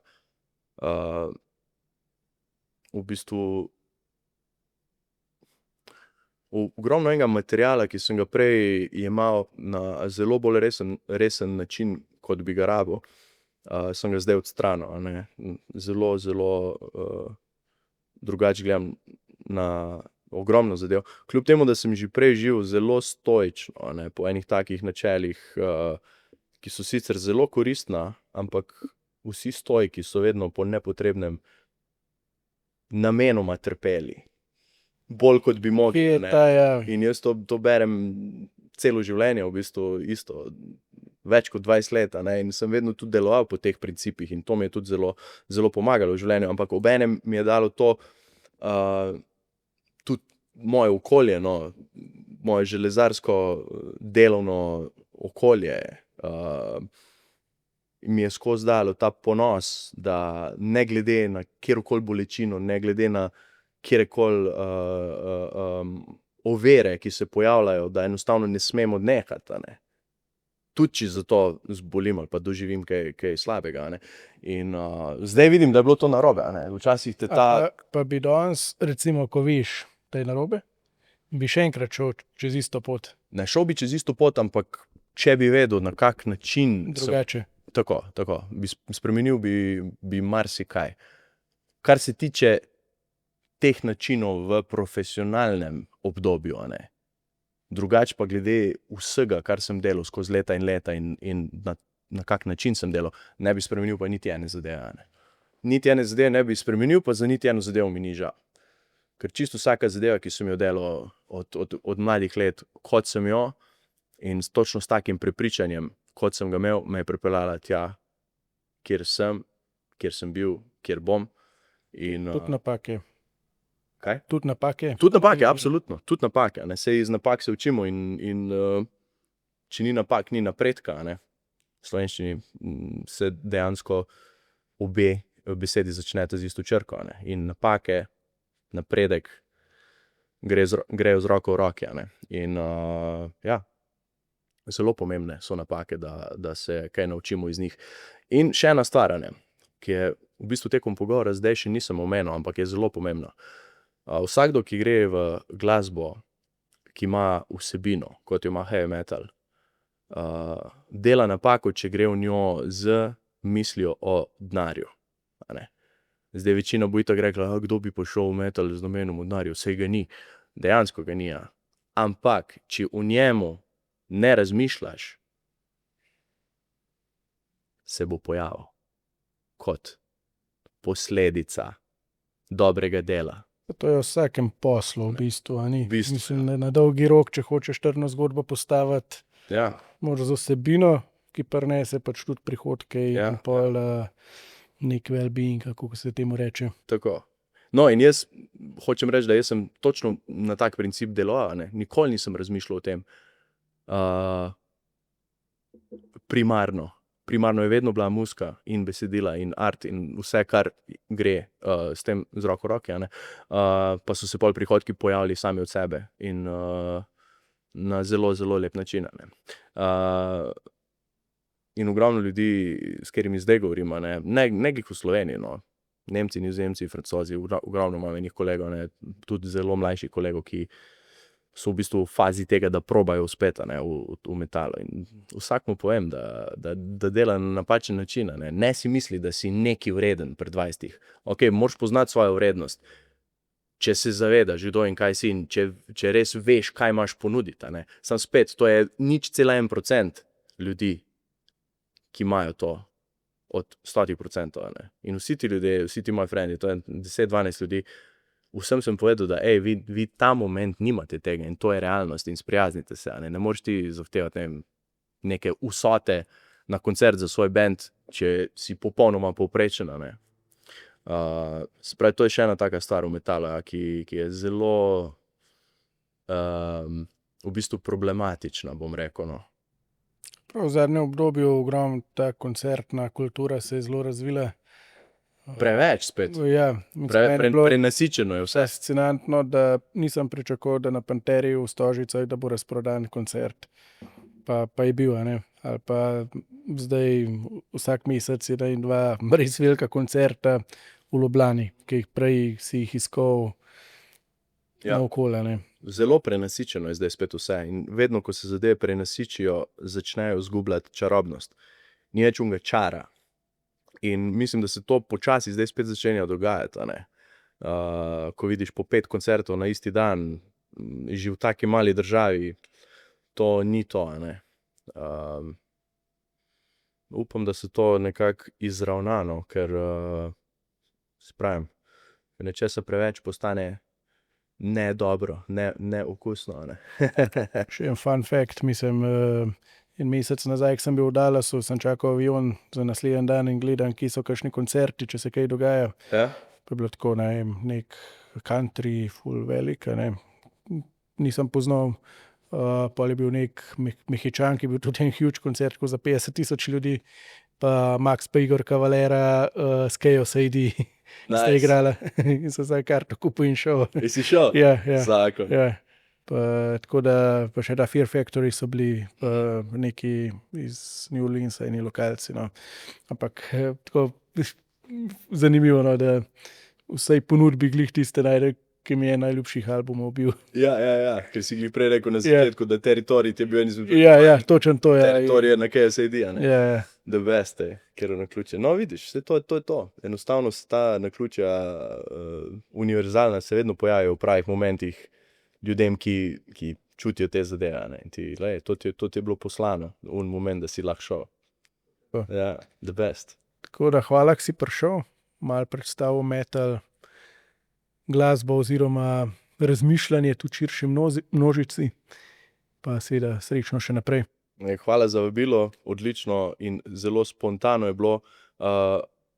v bistvu ogromno enega materiala, ki sem ga prej jemal na zelo bolj resen način, kot bi ga rabil, sem ga zdaj odstranil, ne. Zelo, zelo drugače gledam na ogromno zadev. Kljub temu, da sem že prej živel zelo stoično, ne, po enih takih načelih, ki so sicer zelo koristna, ampak vsi stoiki so vedno po nepotrebnem namenoma trpeli. Bolj kot bi mogli, Kje je ne. ta, ja, In jaz to berem celo življenje, v bistvu isto, več kot 20 let, ne, in sem vedno tudi deloval po teh principih in to mi je tudi zelo, zelo pomagalo v življenju, ampak obenem mi je dalo to tudi moje okolje, no, moje železarsko delovno okolje, mi je skozi dalo ta ponos, da ne glede na kjerkoli bolečino, ne glede na kjerkoli ovire, ki se pojavljajo, da enostavno ne smem odnehati, a ne. Tudi če zato zbolim ali pa doživim kaj slabega, a ne. In zdaj vidim, da je bilo to narobe, a ne. Včasih te ta... Pa bi danes, recimo, ko viš, da je narobe, bi še enkrat šel čez isto pot, Ne šel bi čez isto pot, ampak če bi vedel, na kak način drugače. Tako, spremenil bi marsikaj. Kar se tiče teh načinov v profesionalnem obdobju, a ne. Drugače pa glede vsega, kar sem delal skozi leta in na kak način sem delal, ne bi spremenil pa niti ene zadeve, a ne. Niti ene zadeve ne bi spremenil, pa za niti eno zadevo mi ni žal. Ker čisto vsaka zadeva, ki sem jo delal od mladih let, kot sem jo, in točno s takim prepričanjem, kot sem ga imel, me je pripeljala tja, kjer sem bil, kjer bom. In, Tudi napake. Kaj? Tudi napake. Tudi napake, absolutno. Tudi napake, a ne. Saj iz napak se učimo in če ni napak, ni napredka, a ne. V slovenščini se dejansko obe besedi začneta z isto črko, a ne. In napake, napredek grejo z roko v roki, a ne. In ja, zelo pomembne so napake, da se kaj naučimo iz njih. In še ena stvar, a ne, ki je v bistvu tekom pogovora zdaj še nisem omenil, ampak je zelo pomembna. Vsakdo, ki gre v glasbo, ki ima vsebino, kot jo ima heavy metal, dela napako, če gre v njo z mislijo o denarju, a ne. Zdaj večina bo itak rekla, kdo bi pošel v metal z namenom o denarju, saj ga ni. Dejansko ga ni, ja. Ampak, če v njemu ne razmišljaš, se bo pojavil kot posledica dobrega dela. To je v vsakem poslu, v bistvu, a ni. V bistvu, Mislim, da na dolgi rok, če hočeš trdno zgodbo postaviti, Ja, moraš z vsebino, ki prinese pač tudi prihodke Ja, in pol nek well-being, kako se temu reče. tako. No, in jaz hočem reči, da jaz sem točno na tak princip deloval, a ne. Nikoli nisem razmišljal o tem. Primarno je vedno bila muzika in besedila in art in vse, kar gre s tem z roko v roki, a ne. Pa so se pol prihodki pojavili sami od sebe in na zelo, zelo lep način, a ne. In ogromno ljudi, s katerimi zdaj govorim, a ne glih v Sloveniji, no. Nemci, Nizozemci, Francozi, ogromno imam enih kolegov, ne, tudi zelo mlajših kolegov, ki so v bistvu v fazi tega, da probajo uspeti, a ne, v metalu. In vsak mu povem, da dela na napačen način, a ne. Ne si misli, da si neki vreden pri 20. Okej, moraš poznati svojo vrednost, če se zavedaš, kdo in kaj si in če res veš, kaj imaš ponuditi, a ne. Samo spet, to je 0,1% ljudi, ki imajo to od 100%, a ne. In vsi ti ljudje, vsi ti moji frendi, to je 10-12 ljudi, vsem sem povedal, da vi ta moment nimate tega in to je realnost in sprijaznite se, a ne. Ne moreš ti zahtevati, ne vem, neke vsote na koncert za svoj band, če si popolnoma povprečen, a ne. Se pravi, to je še ena taka stvar v metalu, ja, ki je zelo v bistvu problematična, bom rekel, no. Prav v zadnjem obdobju ogromno ta koncertna kultura se je zelo razvila. Preveč spet. Ja, meni je bilo Prenasičeno je vse. fascinantno, da nisem pričakoval, da na Panteri v Stožicah, da bo razprodan koncert. Pa je bil, a ne. Ali pa zdaj vsak mesec je in dva res velika koncerta v Ljubljani, ki jih prej si jih iskal naokoli, a ne. Zelo prenasičeno je zdaj spet vse in vedno, ko se zadeve prenasičijo, začnejo izgubljati čarobnost. Ni več onega čara. In mislim, da se to počasi zdaj spet začenja dogajati, a ne. Ko vidiš po 5 koncertov na isti dan, že v taki mali državi, to ni to, a ne. Upam, da se to nekako izravna, no, ker se pravim, nečesa preveč postane ne dobro, ne okusno, a ne. Še en fun fact, mislim, en mesec nazaj, ko sem bil v Dallasu, sem čakal avion za naslednji dan in gledam, kje so kakšni koncerti, če se kaj dogaja. Ja? Pa je bilo tako, ne vem, nek country, ful velik, a ne. nisem poznal. Pol je bil nek Mehičan, ki je bil tudi en huge koncert za 50,000 ljudi, pa Max pa Igor Cavalera s Kejo Sejdi sta igrala in so za karto kupil in šel. Si šel? Ja. Zakon. Ja. Tako da pa še ta Fear Factory so bili neki iz New Orleansa, eni lokalci. No. Ampak tako zanimivo, no, da vsej ponudbi glih tiste najde, ki mi je najljubših albumov bil. Ja, ker si jih prej rekel na začetku, da Teritorij ti je bil en izmed Ja, točno to je. Teritorij je na KSAD, ne? Ja. The best, ker je naključje. No, vidiš, vse to je to. Enostavno se ta naključja univerzalna se vedno pojavijo v pravih momentih ljudem, ki čutijo te zadeve, ne? In ti, to ti je bilo poslano, v moment, da si lahko šel. Ja, the best. Tako da hvala, ki si prišel, malo predstavil metal, glasbo oziroma razmišljanje tudi širši množici, pa seveda srečno še naprej. Hvala za vabilo, odlično in zelo spontano je bilo,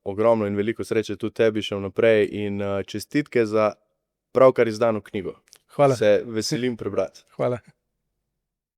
ogromno in veliko sreče tudi tebi še naprej in čestitke za pravkar izdano knjigo. Hvala. Se veselim prebrati. Hvala.